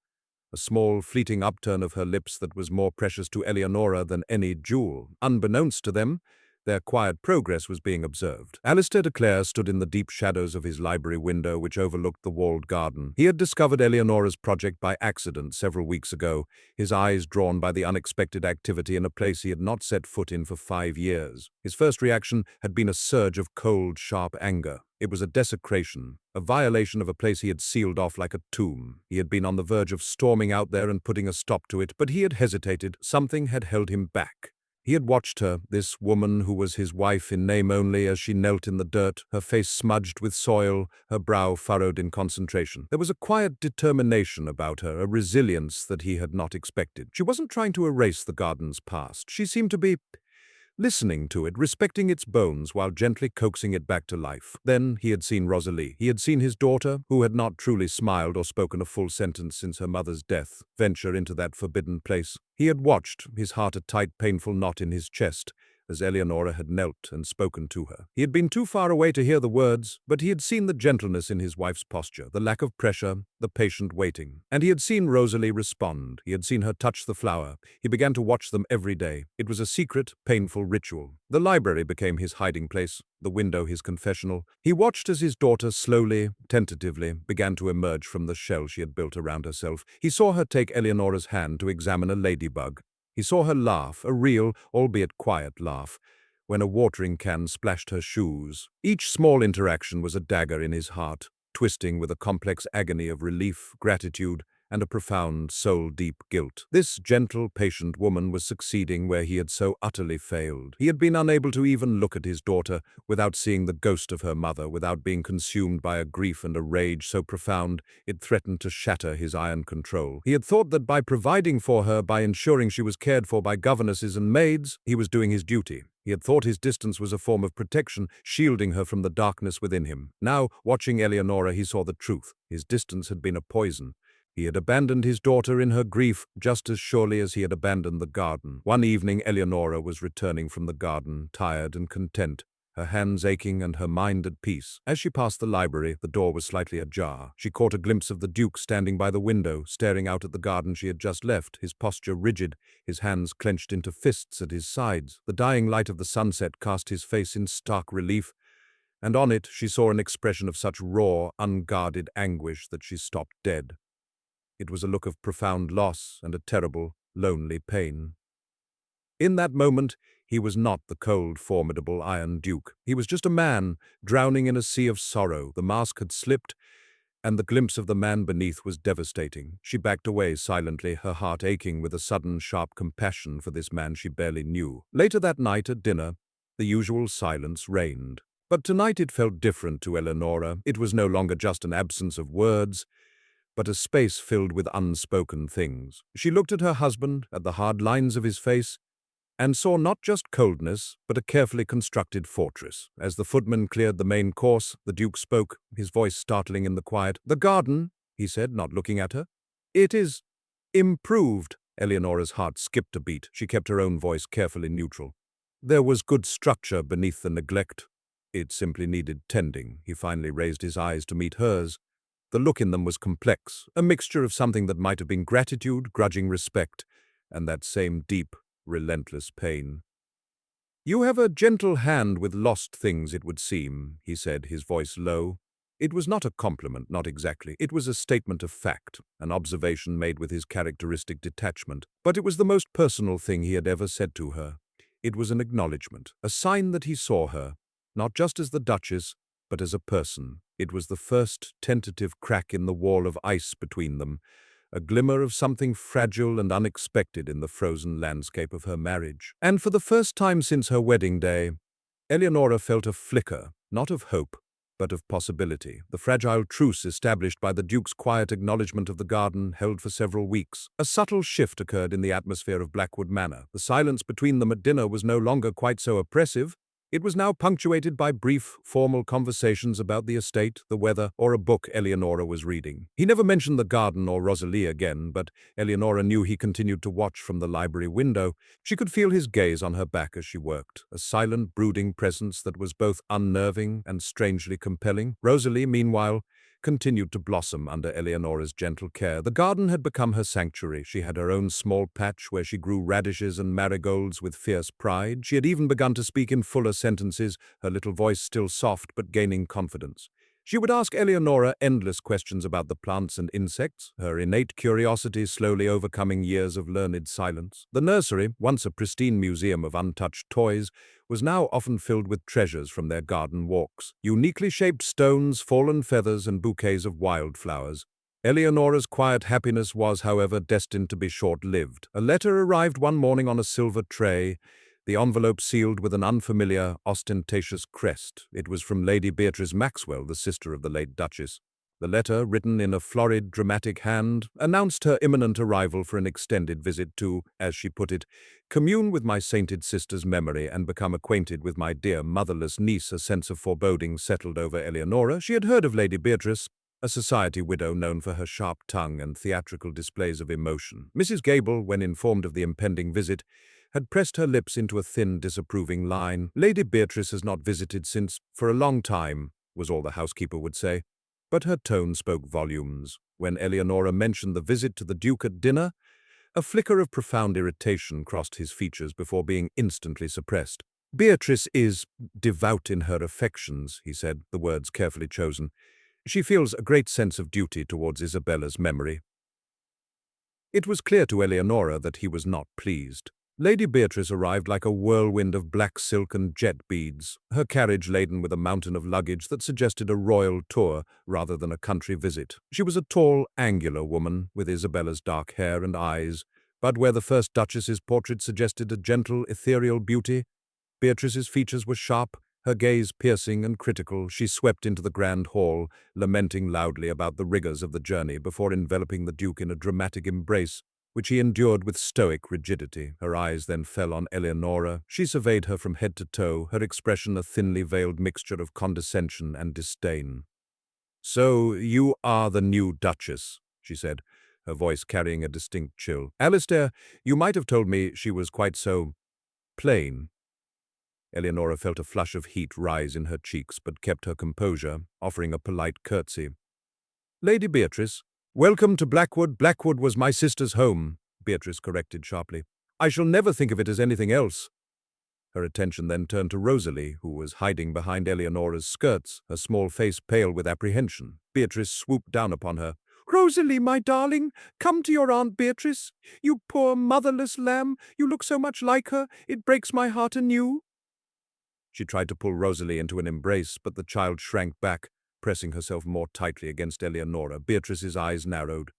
a small, fleeting upturn of her lips that was more precious to Eleonora than any jewel. Unbeknownst to them, their quiet progress was being observed. Alistair de Clare stood in the deep shadows of his library window, which overlooked the walled garden. He had discovered Eleonora's project by accident several weeks ago, his eyes drawn by the unexpected activity in a place he had not set foot in for 5 years. His first reaction had been a surge of cold, sharp anger. It was a desecration, a violation of a place he had sealed off like a tomb. He had been on the verge of storming out there and putting a stop to it, but he had hesitated. Something had held him back. He had watched her, this woman who was his wife in name only, as she knelt in the dirt, her face smudged with soil, her brow furrowed in concentration. There was a quiet determination about her, a resilience that he had not expected. She wasn't trying to erase the garden's past. She seemed to be listening to it, respecting its bones while gently coaxing it back to life. Then he had seen Rosalie. He had seen his daughter, who had not truly smiled or spoken a full sentence since her mother's death, venture into that forbidden place. He had watched, his heart a tight, painful knot in his chest, as Eleonora had knelt and spoken to her. He had been too far away to hear the words, but he had seen the gentleness in his wife's posture, the lack of pressure, the patient waiting. And he had seen Rosalie respond. He had seen her touch the flower. He began to watch them every day. It was a secret, painful ritual. The library became his hiding place, the window his confessional. He watched as his daughter slowly, tentatively, began to emerge from the shell she had built around herself. He saw her take Eleonora's hand to examine a ladybug. He saw her laugh, a real, albeit quiet laugh, when a watering can splashed her shoes. Each small interaction was a dagger in his heart, twisting with a complex agony of relief, gratitude, and a profound, soul-deep guilt. This gentle, patient woman was succeeding where he had so utterly failed. He had been unable to even look at his daughter without seeing the ghost of her mother, without being consumed by a grief and a rage so profound it threatened to shatter his iron control. He had thought that by providing for her, by ensuring she was cared for by governesses and maids, he was doing his duty. He had thought his distance was a form of protection, shielding her from the darkness within him. Now, watching Eleonora, he saw the truth. His distance had been a poison. He had abandoned his daughter in her grief just as surely as he had abandoned the garden. One evening, Eleonora was returning from the garden, tired and content, her hands aching and her mind at peace. As she passed the library, the door was slightly ajar. She caught a glimpse of the Duke standing by the window, staring out at the garden she had just left, his posture rigid, his hands clenched into fists at his sides. The dying light of the sunset cast his face in stark relief, and on it she saw an expression of such raw, unguarded anguish that she stopped dead. It was a look of profound loss and a terrible, lonely pain. In that moment, he was not the cold, formidable Iron Duke. He was just a man, drowning in a sea of sorrow. The mask had slipped, and the glimpse of the man beneath was devastating. She backed away silently, her heart aching with a sudden, sharp compassion for this man she barely knew. Later that night at dinner, the usual silence reigned. But tonight it felt different to Eleonora. It was no longer just an absence of words, but a space filled with unspoken things. She looked at her husband, at the hard lines of his face, and saw not just coldness, but a carefully constructed fortress. As the footman cleared the main course, the Duke spoke, his voice startling in the quiet. "The garden," he said, not looking at her. "It is improved." Eleonora's heart skipped a beat. She kept her own voice carefully neutral. There was good structure beneath the neglect. It simply needed tending. He finally raised his eyes to meet hers. The look in them was complex, a mixture of something that might have been gratitude, grudging respect, and that same deep, relentless pain. "You have a gentle hand with lost things, it would seem," he said, his voice low. It was not a compliment, not exactly. It was a statement of fact, an observation made with his characteristic detachment. But it was the most personal thing he had ever said to her. It was an acknowledgement, a sign that he saw her, not just as the Duchess, but as a person. It was the first tentative crack in the wall of ice between them, a glimmer of something fragile and unexpected in the frozen landscape of her marriage. And for the first time since her wedding day, Eleonora felt a flicker, not of hope, but of possibility. The fragile truce established by the Duke's quiet acknowledgement of the garden held for several weeks. A subtle shift occurred in the atmosphere of Blackwood Manor. The silence between them at dinner was no longer quite so oppressive. It was now punctuated by brief, formal conversations about the estate, the weather, or a book Eleonora was reading. He never mentioned the garden or Rosalie again, but Eleonora knew he continued to watch from the library window. She could feel his gaze on her back as she worked, a silent, brooding presence that was both unnerving and strangely compelling. Rosalie, meanwhile, continued to blossom under Eleonora's gentle care. The garden had become her sanctuary. She had her own small patch where she grew radishes and marigolds with fierce pride. She had even begun to speak in fuller sentences, her little voice still soft but gaining confidence. She would ask Eleonora endless questions about the plants and insects, her innate curiosity slowly overcoming years of learned silence. The nursery, once a pristine museum of untouched toys, was now often filled with treasures from their garden walks. Uniquely shaped stones, fallen feathers, and bouquets of wildflowers. Eleonora's quiet happiness was, however, destined to be short-lived. A letter arrived one morning on a silver tray, the envelope sealed with an unfamiliar, ostentatious crest. It was from Lady Beatrice Maxwell, the sister of the late Duchess. The letter, written in a florid, dramatic hand, announced her imminent arrival for an extended visit to, as she put it, commune with my sainted sister's memory and become acquainted with my dear motherless niece. A sense of foreboding settled over Eleonora. She had heard of Lady Beatrice, a society widow known for her sharp tongue and theatrical displays of emotion. Mrs. Gable, when informed of the impending visit, had pressed her lips into a thin, disapproving line. "Lady Beatrice has not visited since, for a long time," was all the housekeeper would say. But her tone spoke volumes. When Eleonora mentioned the visit to the Duke at dinner, a flicker of profound irritation crossed his features before being instantly suppressed. "Beatrice is devout in her affections," he said, the words carefully chosen. "She feels a great sense of duty towards Isabella's memory." It was clear to Eleonora that he was not pleased. Lady Beatrice arrived like a whirlwind of black silk and jet beads, her carriage laden with a mountain of luggage that suggested a royal tour rather than a country visit. She was a tall, angular woman with Isabella's dark hair and eyes, but where the first Duchess's portrait suggested a gentle, ethereal beauty, Beatrice's features were sharp, her gaze piercing and critical. She swept into the grand hall, lamenting loudly about the rigors of the journey before enveloping the Duke in a dramatic embrace, which he endured with stoic rigidity. Her eyes then fell on Eleonora. She surveyed her from head to toe, her expression a thinly veiled mixture of condescension and disdain. "So you are the new Duchess," she said, her voice carrying a distinct chill. "Alistair, you might have told me she was quite so plain." Eleonora felt a flush of heat rise in her cheeks, but kept her composure, offering a polite curtsy. "Lady Beatrice, welcome to Blackwood." "Blackwood was my sister's home," Beatrice corrected sharply. "I shall never think of it as anything else." Her attention then turned to Rosalie, who was hiding behind Eleonora's skirts, her small face pale with apprehension. Beatrice swooped down upon her. "Rosalie, my darling, come to your Aunt Beatrice. You poor motherless lamb, you look so much like her, it breaks my heart anew." She tried to pull Rosalie into an embrace, but the child shrank back, pressing herself more tightly against Eleonora. Beatrice's eyes narrowed.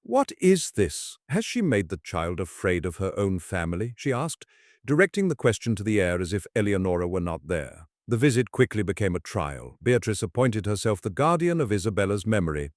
"What is this? Has she made the child afraid of her own family?" she asked, directing the question to the air as if Eleonora were not there. The visit quickly became a trial. Beatrice appointed herself the guardian of Isabella's memory,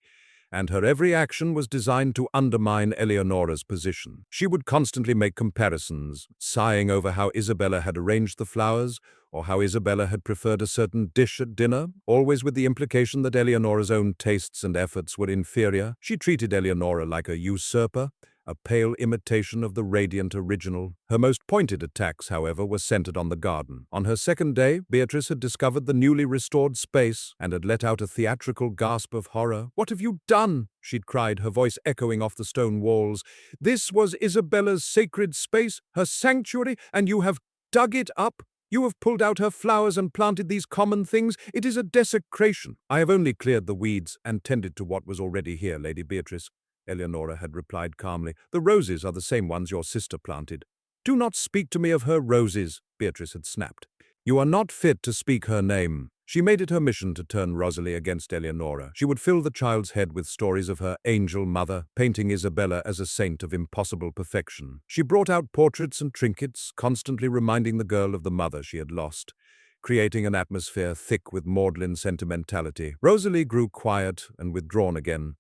and her every action was designed to undermine Eleonora's position. She would constantly make comparisons, sighing over how Isabella had arranged the flowers, or how Isabella had preferred a certain dish at dinner, always with the implication that Eleonora's own tastes and efforts were inferior. She treated Eleonora like a usurper, a pale imitation of the radiant original. Her most pointed attacks, however, were centered on the garden. On her second day, Beatrice had discovered the newly restored space and had let out a theatrical gasp of horror. "What have you done?" she'd cried, her voice echoing off the stone walls. "This was Isabella's sacred space, her sanctuary, and you have dug it up? You have pulled out her flowers and planted these common things. It is a desecration." "I have only cleared the weeds and tended to what was already here, Lady Beatrice," Eleonora had replied calmly. "The roses are the same ones your sister planted." "Do not speak to me of her roses," Beatrice had snapped. "You are not fit to speak her name." She made it her mission to turn Rosalie against Eleonora. She would fill the child's head with stories of her angel mother, painting Isabella as a saint of impossible perfection. She brought out portraits and trinkets, constantly reminding the girl of the mother she had lost, creating an atmosphere thick with maudlin sentimentality. Rosalie grew quiet and withdrawn again,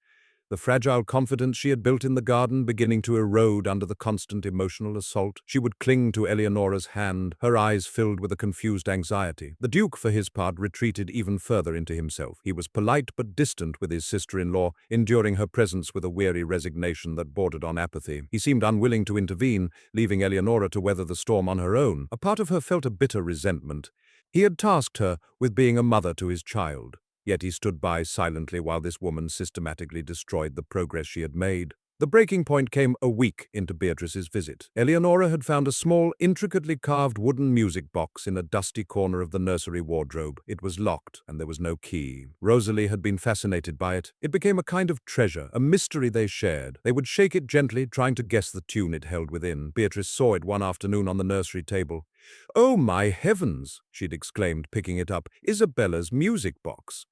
the fragile confidence she had built in the garden beginning to erode under the constant emotional assault. She would cling to Eleonora's hand, her eyes filled with a confused anxiety. The Duke, for his part, retreated even further into himself. He was polite but distant with his sister-in-law, enduring her presence with a weary resignation that bordered on apathy. He seemed unwilling to intervene, leaving Eleonora to weather the storm on her own. A part of her felt a bitter resentment. He had tasked her with being a mother to his child. Yet he stood by silently while this woman systematically destroyed the progress she had made. The breaking point came a week into Beatrice's visit. Eleonora had found a small, intricately carved wooden music box in a dusty corner of the nursery wardrobe. It was locked, and there was no key. Rosalie had been fascinated by it. It became a kind of treasure, a mystery they shared. They would shake it gently, trying to guess the tune it held within. Beatrice saw it one afternoon on the nursery table. "Oh, my heavens!" she'd exclaimed, picking it up. "Isabella's music box.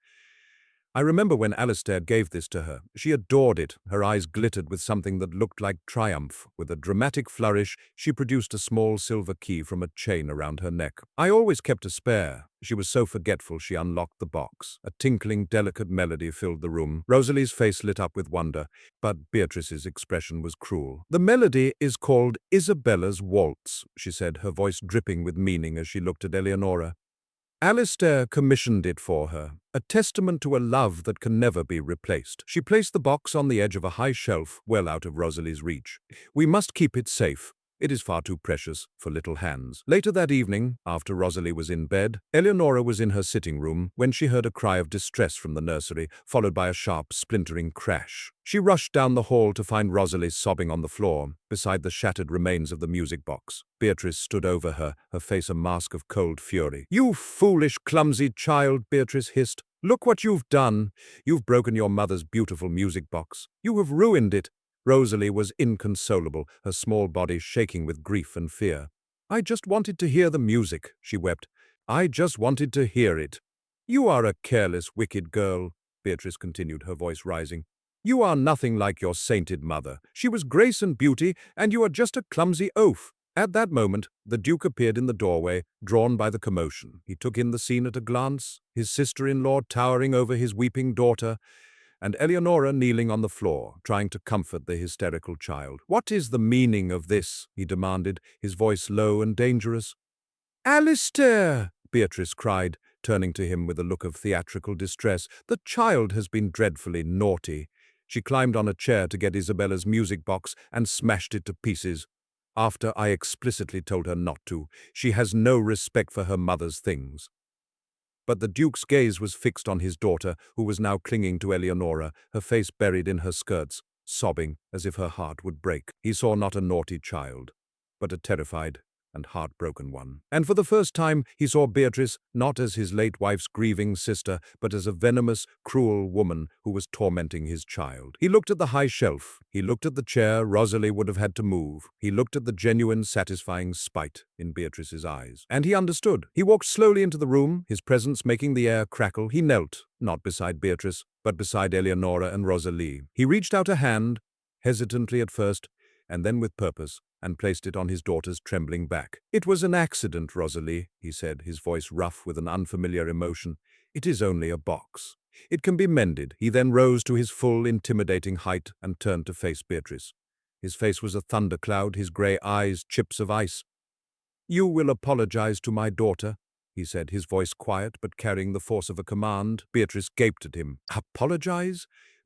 I remember when Alistair gave this to her. She adored it. Her eyes glittered with something that looked like triumph. With a dramatic flourish, she produced a small silver key from a chain around her neck. I always kept a spare." She was so forgetful she unlocked the box. A tinkling, delicate melody filled the room. Rosalie's face lit up with wonder, but Beatrice's expression was cruel. "The melody is called Isabella's Waltz," she said, her voice dripping with meaning as she looked at Eleonora. "Alistair commissioned it for her, a testament to a love that can never be replaced." She placed the box on the edge of a high shelf, well out of Rosalie's reach. "We must keep it safe. It is far too precious for little hands." Later that evening, after Rosalie was in bed, Eleonora was in her sitting room when she heard a cry of distress from the nursery, followed by a sharp, splintering crash. She rushed down the hall to find Rosalie sobbing on the floor, beside the shattered remains of the music box. Beatrice stood over her, her face a mask of cold fury. "You foolish, clumsy child," Beatrice hissed. "Look what you've done. You've broken your mother's beautiful music box. You have ruined it." Rosalie was inconsolable, her small body shaking with grief and fear. "I just wanted to hear the music," she wept. "I just wanted to hear it." "You are a careless, wicked girl," Beatrice continued, her voice rising. "You are nothing like your sainted mother. She was grace and beauty, and you are just a clumsy oaf." At that moment, the Duke appeared in the doorway, drawn by the commotion. He took in the scene at a glance, his sister-in-law towering over his weeping daughter, and Eleonora kneeling on the floor, trying to comfort the hysterical child. "What is the meaning of this?" he demanded, his voice low and dangerous. "Alistair!" Beatrice cried, turning to him with a look of theatrical distress. "The child has been dreadfully naughty." She climbed on a chair to get Isabella's music box and smashed it to pieces. "After I explicitly told her not to. She has no respect for her mother's things." But the Duke's gaze was fixed on his daughter, who was now clinging to Eleonora, her face buried in her skirts, sobbing as if her heart would break. He saw not a naughty child, but a terrified, and heartbroken one. And for the first time, he saw Beatrice not as his late wife's grieving sister, but as a venomous, cruel woman who was tormenting his child. He looked at the high shelf. He looked at the chair Rosalie would have had to move. He looked at the genuine, satisfying spite in Beatrice's eyes. And he understood. He walked slowly into the room, his presence making the air crackle. He knelt, not beside Beatrice, but beside Eleonora and Rosalie. He reached out a hand, hesitantly at first, and then with purpose, and placed it on his daughter's trembling back. "It was an accident, Rosalie," he said, his voice rough with an unfamiliar emotion. "It is only a box. It can be mended." He then rose to his full, intimidating height and turned to face Beatrice. His face was a thundercloud, his grey eyes chips of ice. "You will apologize to my daughter," he said, his voice quiet but carrying the force of a command. Beatrice gaped at him. "Apologize?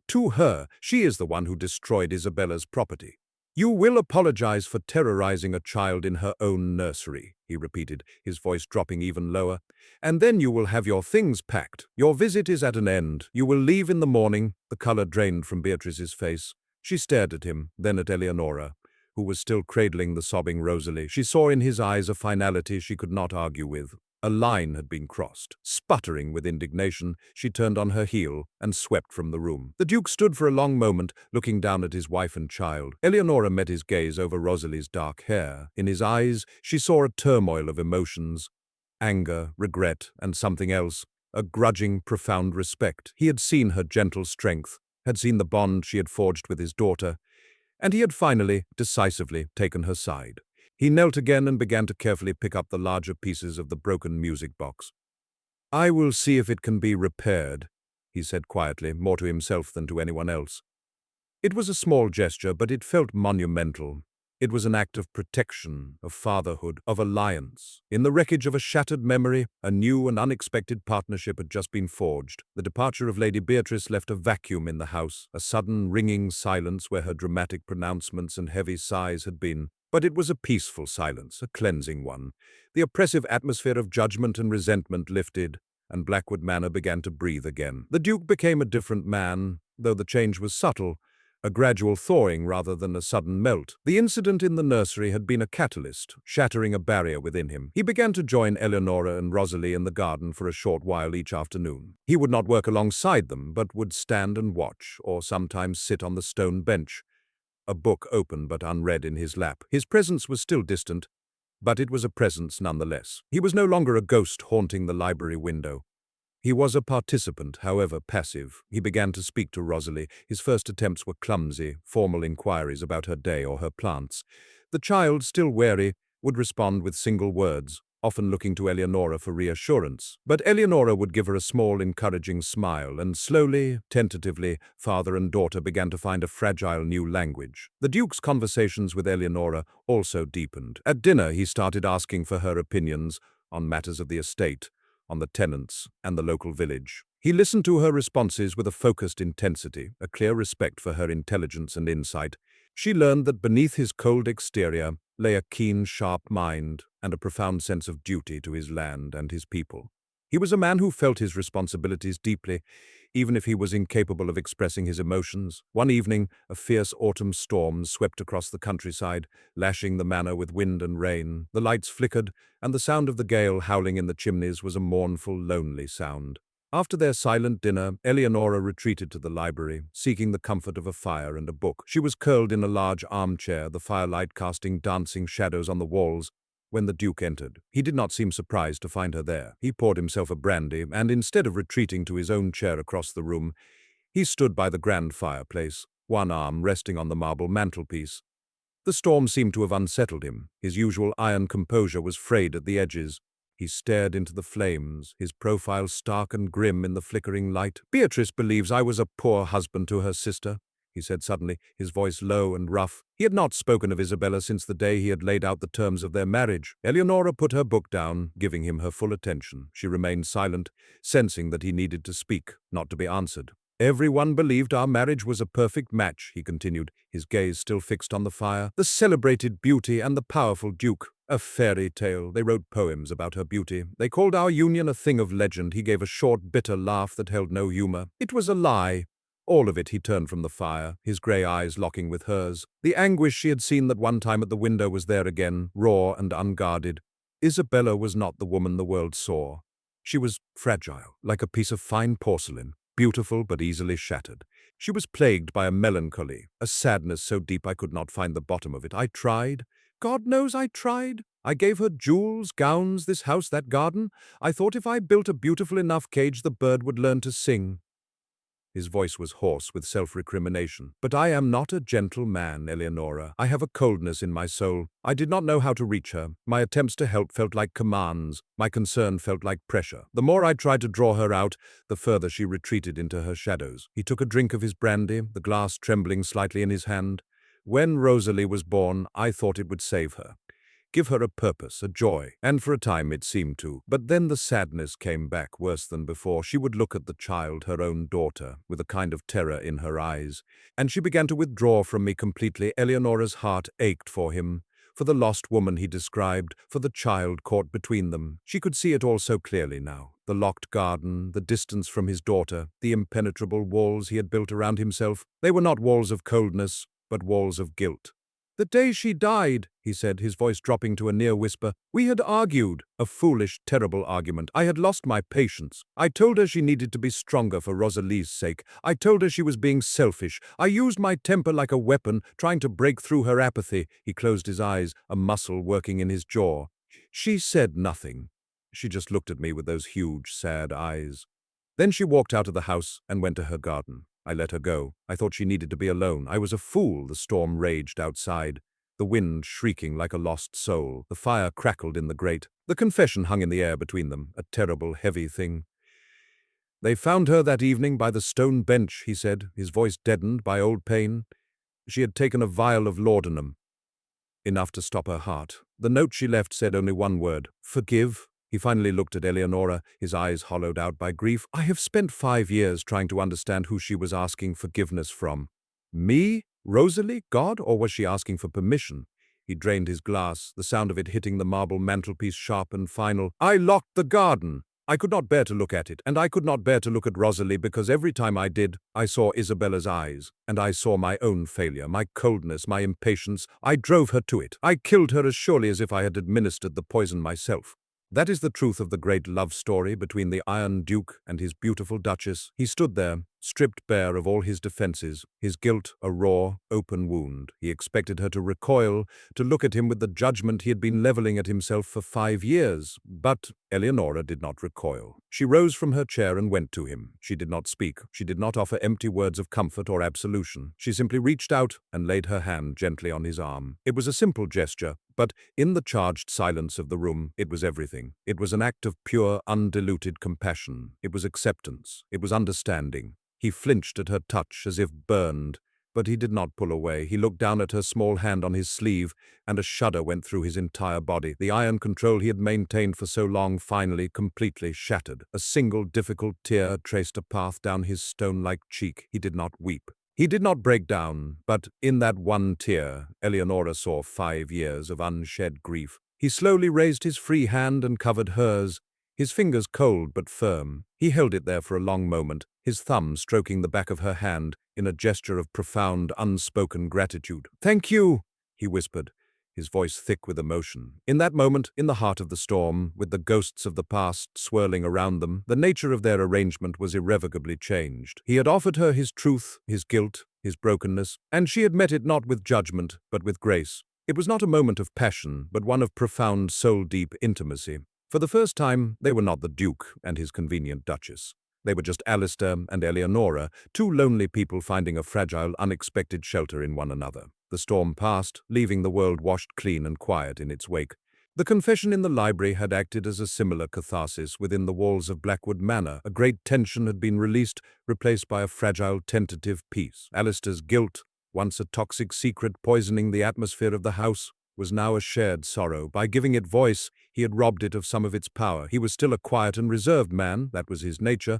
To her. She is the one who destroyed Isabella's property." "You will apologize for terrorizing a child in her own nursery," he repeated, his voice dropping even lower. "And then you will have your things packed. Your visit is at an end. You will leave in the morning." The color drained from Beatrice's face. She stared at him, then at Eleonora, who was still cradling the sobbing Rosalie. She saw in his eyes a finality she could not argue with. A line had been crossed. Sputtering with indignation, she turned on her heel and swept from the room. The Duke stood for a long moment, looking down at his wife and child. Eleonora met his gaze over Rosalie's dark hair. In his eyes, she saw a turmoil of emotions: anger, regret, and something else, a grudging, profound respect. He had seen her gentle strength, had seen the bond she had forged with his daughter, and he had finally, decisively, taken her side. He knelt again and began to carefully pick up the larger pieces of the broken music box. "I will see if it can be repaired," he said quietly, more to himself than to anyone else. It was a small gesture, but it felt monumental. It was an act of protection, of fatherhood, of alliance. In the wreckage of a shattered memory, a new and unexpected partnership had just been forged. The departure of Lady Beatrice left a vacuum in the house, a sudden ringing silence where her dramatic pronouncements and heavy sighs had been. But it was a peaceful silence, a cleansing one. The oppressive atmosphere of judgment and resentment lifted, and Blackwood Manor began to breathe again. The Duke became a different man, though the change was subtle, a gradual thawing rather than a sudden melt. The incident in the nursery had been a catalyst, shattering a barrier within him. He began to join Eleonora and Rosalie in the garden for a short while each afternoon. He would not work alongside them, but would stand and watch, or sometimes sit on the stone bench, a book open but unread in his lap. His presence was still distant, but it was a presence nonetheless. He was no longer a ghost haunting the library window. He was a participant, however passive. He began to speak to Rosalie. His first attempts were clumsy, formal inquiries about her day or her plants. The child, still wary, would respond with single words, often looking to Eleonora for reassurance. But Eleonora would give her a small, encouraging smile, and slowly, tentatively, father and daughter began to find a fragile new language. The Duke's conversations with Eleonora also deepened. At dinner, he started asking for her opinions on matters of the estate, on the tenants, and the local village. He listened to her responses with a focused intensity, a clear respect for her intelligence and insight. She learned that beneath his cold exterior lay a keen, sharp mind and a profound sense of duty to his land and his people. He was a man who felt his responsibilities deeply, even if he was incapable of expressing his emotions. One evening, a fierce autumn storm swept across the countryside, lashing the manor with wind and rain. The lights flickered, and the sound of the gale howling in the chimneys was a mournful, lonely sound. After their silent dinner, Eleonora retreated to the library, seeking the comfort of a fire and a book. She was curled in a large armchair, the firelight casting dancing shadows on the walls, when the Duke entered. He did not seem surprised to find her there. He poured himself a brandy, and instead of retreating to his own chair across the room, he stood by the grand fireplace, one arm resting on the marble mantelpiece. The storm seemed to have unsettled him. His usual iron composure was frayed at the edges. He stared into the flames, his profile stark and grim in the flickering light. "Beatrice believes I was a poor husband to her sister," he said suddenly, his voice low and rough. He had not spoken of Isabella since the day he had laid out the terms of their marriage. Eleonora put her book down, giving him her full attention. She remained silent, sensing that he needed to speak, not to be answered. "Everyone believed our marriage was a perfect match," he continued, his gaze still fixed on the fire. "The celebrated beauty and the powerful Duke. A fairy tale. They wrote poems about her beauty. They called our union a thing of legend." He gave a short, bitter laugh that held no humor. "It was a lie. All of it. He turned from the fire, his grey eyes locking with hers. The anguish she had seen that one time at the window was there again, raw and unguarded. Isabella was not the woman the world saw. She was fragile, like a piece of fine porcelain, beautiful but easily shattered. She was plagued by a melancholy, a sadness so deep I could not find the bottom of it. I tried. God knows I tried. I gave her jewels, gowns, this house, that garden. I thought if I built a beautiful enough cage, the bird would learn to sing. His voice was hoarse with self-recrimination. But I am not a gentle man, Eleonora. I have a coldness in my soul. I did not know how to reach her. My attempts to help felt like commands. My concern felt like pressure. The more I tried to draw her out, the further she retreated into her shadows. He took a drink of his brandy, the glass trembling slightly in his hand. When Rosalie was born, I thought it would save her. Give her a purpose, a joy, and for a time it seemed to. But then the sadness came back worse than before. She would look at the child, her own daughter, with a kind of terror in her eyes, and she began to withdraw from me completely. Eleonora's heart ached for him, for the lost woman he described, for the child caught between them. She could see it all so clearly now. The locked garden, the distance from his daughter, the impenetrable walls he had built around himself. They were not walls of coldness, but walls of guilt. "The day she died," he said, his voice dropping to a near whisper, "we had argued. A foolish, terrible argument. I had lost my patience. I told her she needed to be stronger for Rosalie's sake. I told her she was being selfish. I used my temper like a weapon, trying to break through her apathy." He closed his eyes, a muscle working in his jaw. She said nothing. She just looked at me with those huge, sad eyes. Then she walked out of the house and went to her garden. I let her go. I thought she needed to be alone. I was a fool. The storm raged outside, the wind shrieking like a lost soul. The fire crackled in the grate. The confession hung in the air between them, a terrible, heavy thing. "They found her that evening by the stone bench," he said, his voice deadened by old pain. "She had taken a vial of laudanum, enough to stop her heart. The note she left said only one word: forgive." He finally looked at Eleonora, his eyes hollowed out by grief. I have spent 5 years trying to understand who she was asking forgiveness from. Me? Rosalie? God? Or was she asking for permission? He drained his glass, the sound of it hitting the marble mantelpiece sharp and final. "I locked the garden." I could not bear to look at it, and I could not bear to look at Rosalie, because every time I did, I saw Isabella's eyes, and I saw my own failure, my coldness, my impatience. I drove her to it. I killed her as surely as if I had administered the poison myself. That is the truth of the great love story between the Iron Duke and his beautiful Duchess. He stood there, stripped bare of all his defenses, his guilt a raw, open wound. He expected her to recoil, to look at him with the judgment he had been leveling at himself for 5 years. But Eleonora did not recoil. She rose from her chair and went to him. She did not speak. She did not offer empty words of comfort or absolution. She simply reached out and laid her hand gently on his arm. It was a simple gesture, but in the charged silence of the room, it was everything. It was an act of pure, undiluted compassion. It was acceptance. It was understanding. He flinched at her touch as if burned, but he did not pull away. He looked down at her small hand on his sleeve, and a shudder went through his entire body. The iron control he had maintained for so long finally completely shattered. A single difficult tear traced a path down his stone-like cheek. He did not weep. He did not break down, but in that one tear, Eleonora saw 5 years of unshed grief. He slowly raised his free hand and covered hers, his fingers cold but firm. He held it there for a long moment, his thumb stroking the back of her hand in a gesture of profound, unspoken gratitude. "Thank you," he whispered, his voice thick with emotion. In that moment, in the heart of the storm, with the ghosts of the past swirling around them, the nature of their arrangement was irrevocably changed. He had offered her his truth, his guilt, his brokenness, and she had met it not with judgment, but with grace. It was not a moment of passion, but one of profound, soul-deep intimacy. For the first time, they were not the Duke and his convenient Duchess. They were just Alistair and Eleonora, two lonely people finding a fragile, unexpected shelter in one another. The storm passed, leaving the world washed clean and quiet in its wake. The confession in the library had acted as a similar catharsis within the walls of Blackwood Manor. A great tension had been released, replaced by a fragile, tentative peace. Alistair's guilt, once a toxic secret poisoning the atmosphere of the house, was now a shared sorrow. By giving it voice, he had robbed it of some of its power. He was still a quiet and reserved man, that was his nature,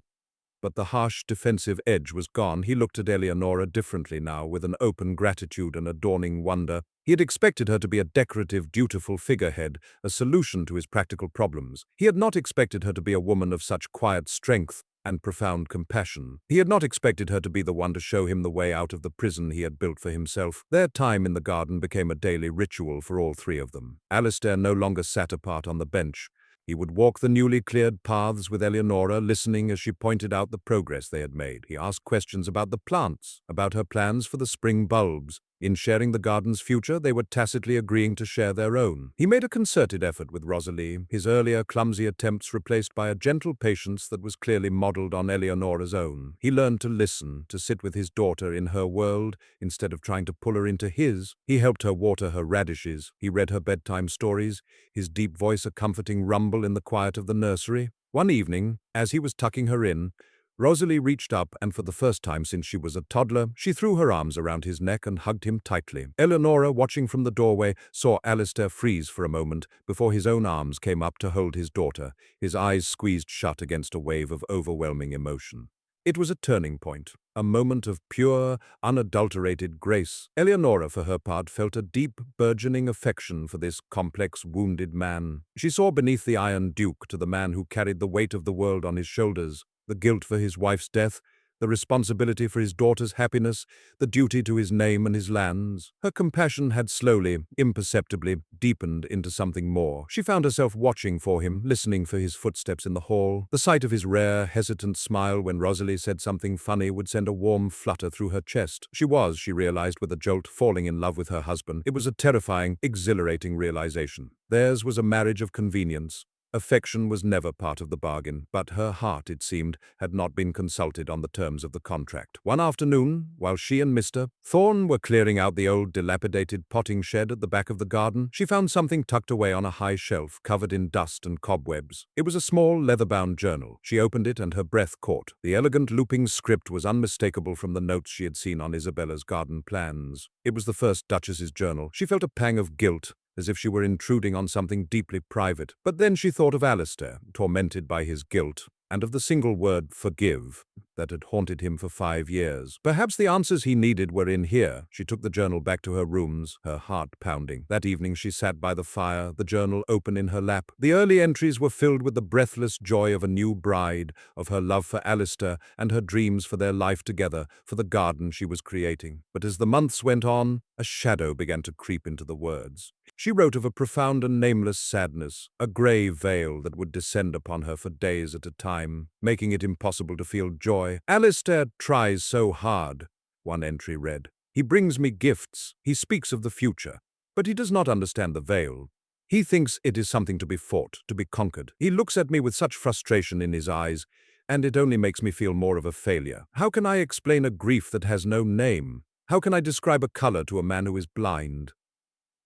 but the harsh, defensive edge was gone. He looked at Eleonora differently now, with an open gratitude and a dawning wonder. He had expected her to be a decorative, dutiful figurehead, a solution to his practical problems. He had not expected her to be a woman of such quiet strength, and profound compassion. He had not expected her to be the one to show him the way out of the prison he had built for himself. Their time in the garden became a daily ritual for all three of them. Alistair no longer sat apart on the bench. He would walk the newly cleared paths with Eleonora, listening as she pointed out the progress they had made. He asked questions about the plants, about her plans for the spring bulbs. In sharing the garden's future, they were tacitly agreeing to share their own. He made a concerted effort with Rosalie, his earlier clumsy attempts replaced by a gentle patience that was clearly modeled on Eleonora's own. He learned to listen, to sit with his daughter in her world, instead of trying to pull her into his. He helped her water her radishes. He read her bedtime stories, his deep voice a comforting rumble in the quiet of the nursery. One evening, as he was tucking her in, Rosalie reached up, and for the first time since she was a toddler, she threw her arms around his neck and hugged him tightly. Eleonora, watching from the doorway, saw Alistair freeze for a moment before his own arms came up to hold his daughter, his eyes squeezed shut against a wave of overwhelming emotion. It was a turning point, a moment of pure, unadulterated grace. Eleonora, for her part, felt a deep, burgeoning affection for this complex, wounded man. She saw beneath the Iron Duke to the man who carried the weight of the world on his shoulders, the guilt for his wife's death, the responsibility for his daughter's happiness, the duty to his name and his lands. Her compassion had slowly, imperceptibly, deepened into something more. She found herself watching for him, listening for his footsteps in the hall. The sight of his rare, hesitant smile when Rosalie said something funny would send a warm flutter through her chest. She realized with a jolt, falling in love with her husband. It was a terrifying, exhilarating realization. Theirs was a marriage of convenience. Affection was never part of the bargain, but her heart, it seemed, had not been consulted on the terms of the contract. One afternoon, while she and Mr. Thorne were clearing out the old dilapidated potting shed at the back of the garden, she found something tucked away on a high shelf, covered in dust and cobwebs. It was a small, leather-bound journal. She opened it and her breath caught. The elegant looping script was unmistakable from the notes she had seen on Isabella's garden plans. It was the first Duchess's journal. She felt a pang of guilt, as if she were intruding on something deeply private. But then she thought of Alistair, tormented by his guilt, and of the single word forgive that had haunted him for 5 years. Perhaps the answers he needed were in here. She took the journal back to her rooms, her heart pounding. That evening she sat by the fire, the journal open in her lap. The early entries were filled with the breathless joy of a new bride, of her love for Alistair and her dreams for their life together, for the garden she was creating. But as the months went on, a shadow began to creep into the words. She wrote of a profound and nameless sadness, a grey veil that would descend upon her for days at a time, making it impossible to feel joy. Alistair tries so hard, one entry read. He brings me gifts, he speaks of the future, but he does not understand the veil. He thinks it is something to be fought, to be conquered. He looks at me with such frustration in his eyes, and it only makes me feel more of a failure. How can I explain a grief that has no name? How can I describe a color to a man who is blind?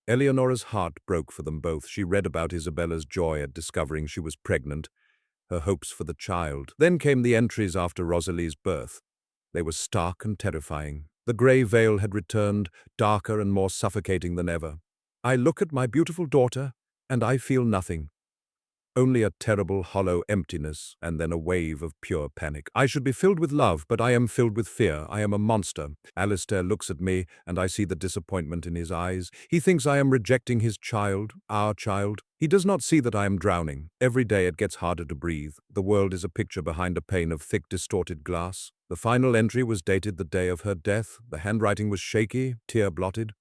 Eleonora's heart broke for them both. She read about Isabella's joy at discovering she was pregnant, her hopes for the child. Then came the entries after Rosalie's birth. They were stark and terrifying. The grey veil had returned, darker and more suffocating than ever. I look at my beautiful daughter, and I feel nothing. Only a terrible, hollow emptiness, and then a wave of pure panic. I should be filled with love, but I am filled with fear. I am a monster. Alistair looks at me, and I see the disappointment in his eyes. He thinks I am rejecting his child, our child. He does not see that I am drowning. Every day it gets harder to breathe. The world is a picture behind a pane of thick, distorted glass. The final entry was dated the day of her death. The handwriting was shaky, tear-blotted.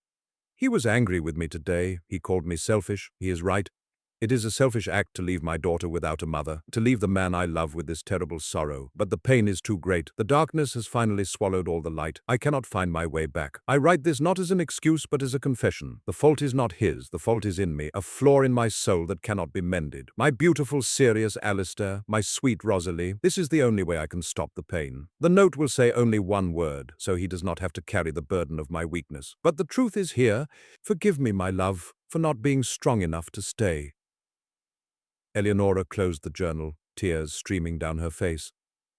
He was angry with me today. He called me selfish. He is right. It is a selfish act to leave my daughter without a mother, to leave the man I love with this terrible sorrow. But the pain is too great. The darkness has finally swallowed all the light. I cannot find my way back. I write this not as an excuse but as a confession. The fault is not his, the fault is in me, a flaw in my soul that cannot be mended. My beautiful, serious Alistair, my sweet Rosalie, this is the only way I can stop the pain. The note will say only one word, so he does not have to carry the burden of my weakness. But the truth is here. Forgive me, my love, for not being strong enough to stay. Eleonora closed the journal, tears streaming down her face.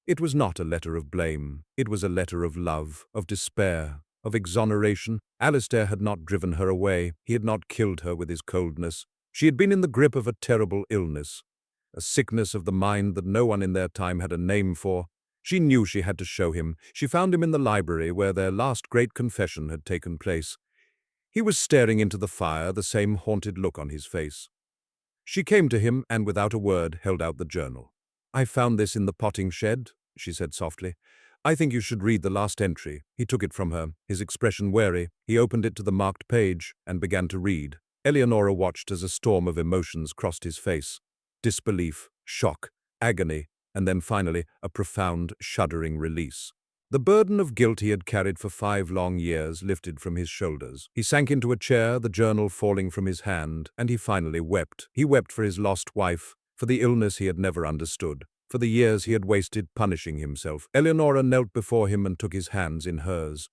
It was not a letter of blame. It was a letter of love, of despair, of exoneration. Alistair had not driven her away. He had not killed her with his coldness. She had been in the grip of a terrible illness, a sickness of the mind that no one in their time had a name for. She knew she had to show him. She found him in the library where their last great confession had taken place. He was staring into the fire, the same haunted look on his face. She came to him and without a word held out the journal. I found this in the potting shed, she said softly. I think you should read the last entry. He took it from her, his expression wary. He opened it to the marked page and began to read. Eleonora watched as a storm of emotions crossed his face. Disbelief, shock, agony, and then finally a profound, shuddering release. The burden of guilt he had carried for 5 long years lifted from his shoulders. He sank into a chair, the journal falling from his hand, and he finally wept. He wept for his lost wife, for the illness he had never understood, for the years he had wasted punishing himself. Eleonora knelt before him and took his hands in hers.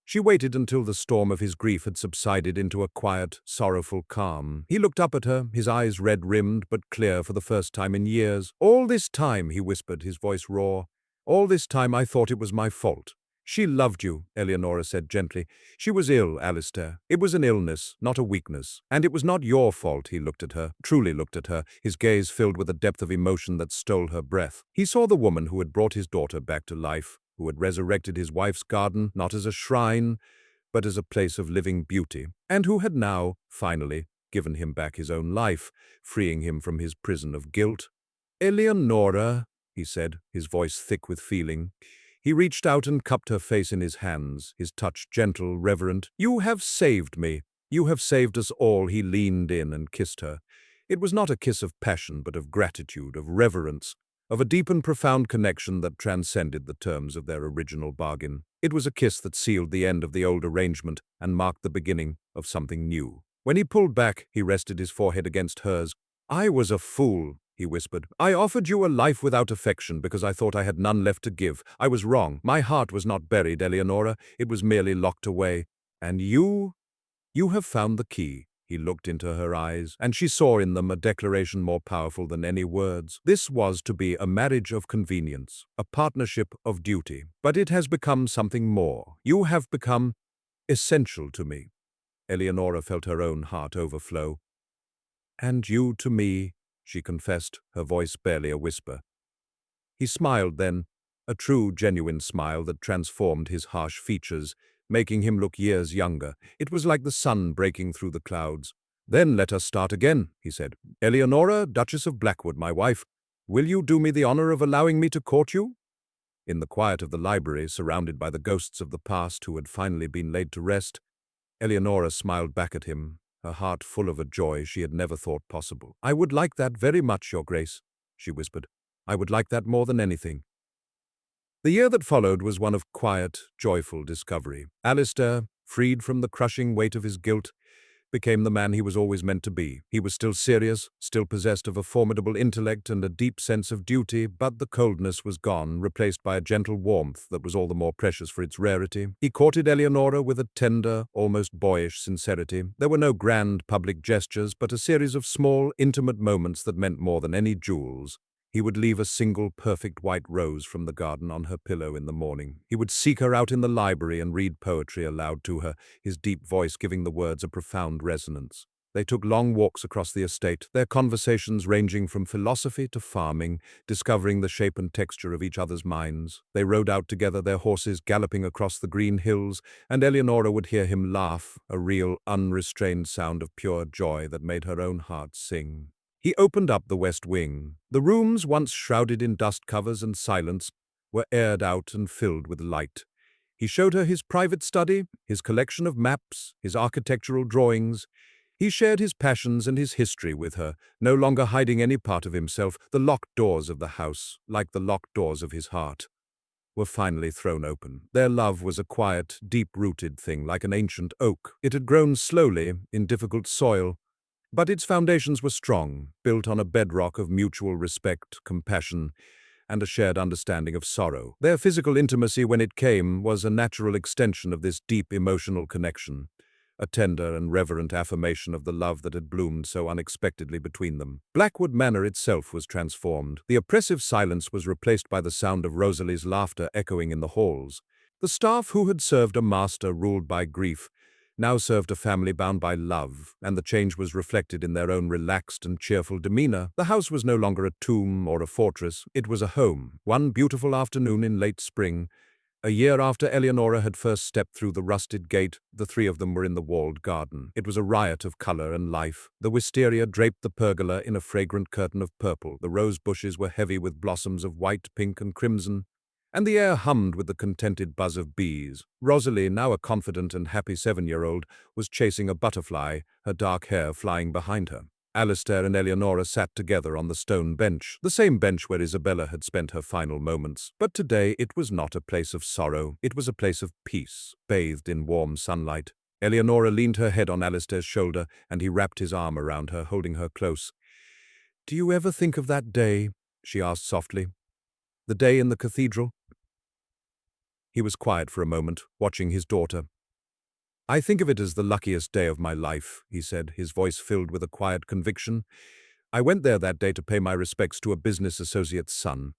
She waited until the storm of his grief had subsided into a quiet, sorrowful calm. He looked up at her, his eyes red-rimmed but clear for the first time in years. "All this time," he whispered, his voice raw, "all this time I thought it was my fault." "She loved you," Eleonora said gently. "She was ill, Alistair. It was an illness, not a weakness. And it was not your fault." He looked at her, truly looked at her, his gaze filled with a depth of emotion that stole her breath. He saw the woman who had brought his daughter back to life, who had resurrected his wife's garden, not as a shrine, but as a place of living beauty, and who had now, finally, given him back his own life, freeing him from his prison of guilt. "Eleonora," he said, his voice thick with feeling. He reached out and cupped her face in his hands, his touch gentle, reverent. "You have saved me. You have saved us all." He leaned in and kissed her. It was not a kiss of passion, but of gratitude, of reverence, of a deep and profound connection that transcended the terms of their original bargain. It was a kiss that sealed the end of the old arrangement and marked the beginning of something new. When he pulled back, he rested his forehead against hers. "I was a fool," he whispered. "I offered you a life without affection because I thought I had none left to give. I was wrong. My heart was not buried, Eleonora. It was merely locked away. And you have found the key." He looked into her eyes, and she saw in them a declaration more powerful than any words. This was to be a marriage of convenience, a partnership of duty. But it has become something more. You have become essential to me. Eleonora felt her own heart overflow. "And you to me," she confessed, her voice barely a whisper. He smiled then, a true, genuine smile that transformed his harsh features, making him look years younger. It was like the sun breaking through the clouds. "Then let us start again," he said. "Eleonora, Duchess of Blackwood, my wife, will you do me the honor of allowing me to court you?" In the quiet of the library, surrounded by the ghosts of the past who had finally been laid to rest, Eleonora smiled back at him, her heart full of a joy she had never thought possible. "I would like that very much, Your Grace," she whispered. "I would like that more than anything." The year that followed was one of quiet, joyful discovery. Alistair, freed from the crushing weight of his guilt, became the man he was always meant to be. He was still serious, still possessed of a formidable intellect and a deep sense of duty, but the coldness was gone, replaced by a gentle warmth that was all the more precious for its rarity. He courted Eleonora with a tender, almost boyish sincerity. There were no grand public gestures, but a series of small, intimate moments that meant more than any jewels. He would leave a single perfect white rose from the garden on her pillow in the morning. He would seek her out in the library and read poetry aloud to her, his deep voice giving the words a profound resonance. They took long walks across the estate, their conversations ranging from philosophy to farming, discovering the shape and texture of each other's minds. They rode out together, their horses galloping across the green hills, and Eleonora would hear him laugh, a real, unrestrained sound of pure joy that made her own heart sing. He opened up the west wing. The rooms, once shrouded in dust covers and silence, were aired out and filled with light. He showed her his private study, his collection of maps, his architectural drawings. He shared his passions and his history with her, no longer hiding any part of himself. The locked doors of the house, like the locked doors of his heart, were finally thrown open. Their love was a quiet, deep-rooted thing, like an ancient oak. It had grown slowly, in difficult soil, but its foundations were strong, built on a bedrock of mutual respect, compassion, and a shared understanding of sorrow. Their physical intimacy, when it came, was a natural extension of this deep emotional connection, a tender and reverent affirmation of the love that had bloomed so unexpectedly between them. Blackwood Manor itself was transformed. The oppressive silence was replaced by the sound of Rosalie's laughter echoing in the halls. The staff who had served a master ruled by grief now served a family bound by love, and the change was reflected in their own relaxed and cheerful demeanor. The house was no longer a tomb or a fortress, it was a home. One beautiful afternoon in late spring, A year after Eleonora had first stepped through the rusted gate, the three of them were in the walled garden. It was a riot of color and life. The wisteria draped the pergola in a fragrant curtain of purple. The rose bushes were heavy with blossoms of white, pink, and crimson, and the air hummed with the contented buzz of bees. Rosalie, now a confident and happy 7-year-old, was chasing a butterfly, her dark hair flying behind her. Alistair and Eleonora sat together on the stone bench, the same bench where Isabella had spent her final moments. But today it was not a place of sorrow, it was a place of peace, bathed in warm sunlight. Eleonora leaned her head on Alistair's shoulder, and he wrapped his arm around her, holding her close. "Do you ever think of that day?" she asked softly. "The day in the cathedral?" He was quiet for a moment, watching his daughter. "I think of it as the luckiest day of my life," he said, his voice filled with a quiet conviction. "I went there that day to pay my respects to a business associate's son.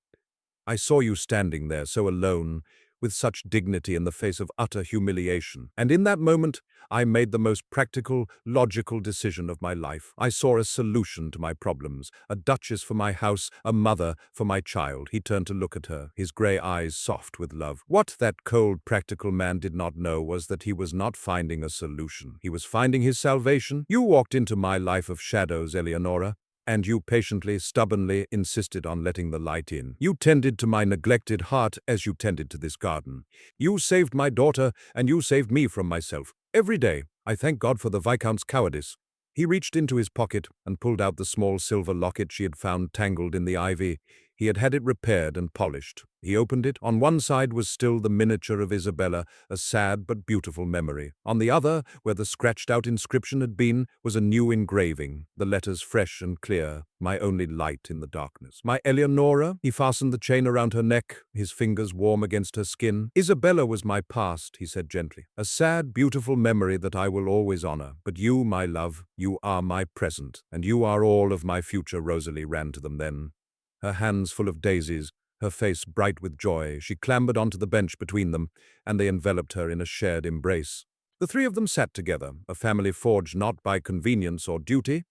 I saw you standing there so alone, with such dignity in the face of utter humiliation. And in that moment, I made the most practical, logical decision of my life. I saw a solution to my problems, a duchess for my house, a mother for my child." He turned to look at her, his grey eyes soft with love. What that cold, practical man did not know was that he was not finding a solution. He was finding his salvation. "You walked into my life of shadows, Eleonora, and you patiently, stubbornly insisted on letting the light in. You tended to my neglected heart as you tended to this garden. You saved my daughter, and you saved me from myself. Every day, I thank God for the Viscount's cowardice." He reached into his pocket and pulled out the small silver locket she had found tangled in the ivy. He had had it repaired and polished. He opened it. On one side was still the miniature of Isabella, a sad but beautiful memory. On the other, where the scratched-out inscription had been, was a new engraving, the letters fresh and clear, "My only light in the darkness." "My Eleonora." He fastened the chain around her neck, his fingers warm against her skin. "Isabella was my past," he said gently. "A sad, beautiful memory that I will always honor. But you, my love, you are my present, and you are all of my future." Rosalie ran to them then, her hands full of daisies, her face bright with joy. She clambered onto the bench between them, and they enveloped her in a shared embrace. The three of them sat together, a family forged not by convenience or duty,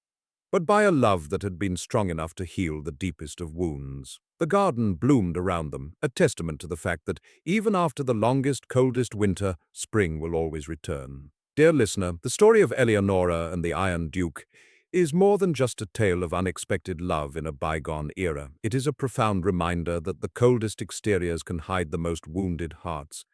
but by a love that had been strong enough to heal the deepest of wounds. The garden bloomed around them, a testament to the fact that even after the longest, coldest winter, spring will always return. Dear listener, the story of Eleonora and the Iron Duke is more than just a tale of unexpected love in a bygone era. It is a profound reminder that the coldest exteriors can hide the most wounded hearts,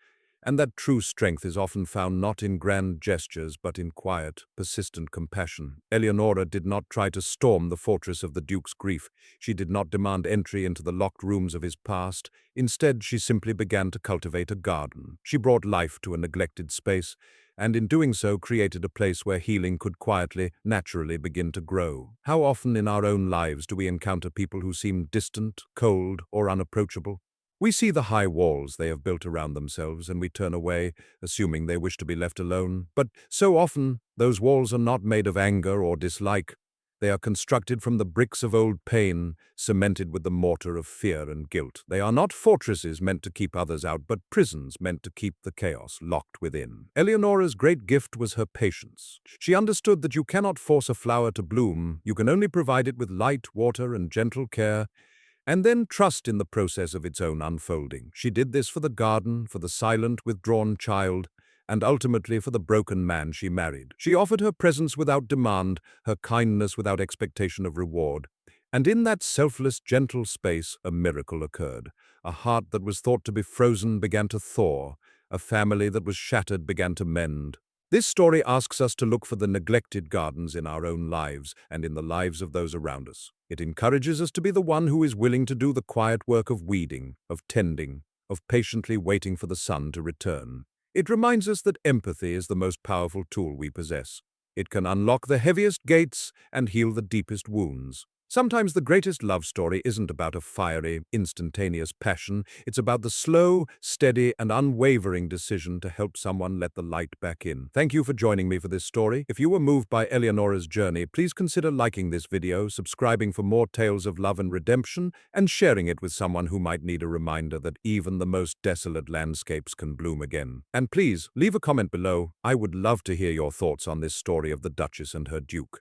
and that true strength is often found not in grand gestures but in quiet, persistent compassion. Eleonora did not try to storm the fortress of the Duke's grief. She did not demand entry into the locked rooms of his past. Instead, she simply began to cultivate a garden. She brought life to a neglected space, and in doing so created a place where healing could quietly, naturally begin to grow. How often in our own lives do we encounter people who seem distant, cold, or unapproachable? We see the high walls they have built around themselves, and we turn away, assuming they wish to be left alone. But so often, those walls are not made of anger or dislike. They are constructed from the bricks of old pain, cemented with the mortar of fear and guilt. They are not fortresses meant to keep others out, but prisons meant to keep the chaos locked within. Eleonora's great gift was her patience. She understood that you cannot force a flower to bloom. You can only provide it with light, water, and gentle care, and then trust in the process of its own unfolding. She did this for the garden, for the silent, withdrawn child, and ultimately for the broken man she married. She offered her presence without demand, her kindness without expectation of reward. And in that selfless, gentle space, a miracle occurred. A heart that was thought to be frozen began to thaw. A family that was shattered began to mend. This story asks us to look for the neglected gardens in our own lives and in the lives of those around us. It encourages us to be the one who is willing to do the quiet work of weeding, of tending, of patiently waiting for the sun to return. It reminds us that empathy is the most powerful tool we possess. It can unlock the heaviest gates and heal the deepest wounds. Sometimes the greatest love story isn't about a fiery, instantaneous passion. It's about the slow, steady, and unwavering decision to help someone let the light back in. Thank you for joining me for this story. If you were moved by Eleonora's journey, please consider liking this video, subscribing for more tales of love and redemption, and sharing it with someone who might need a reminder that even the most desolate landscapes can bloom again. And please, leave a comment below. I would love to hear your thoughts on this story of the Duchess and her Duke.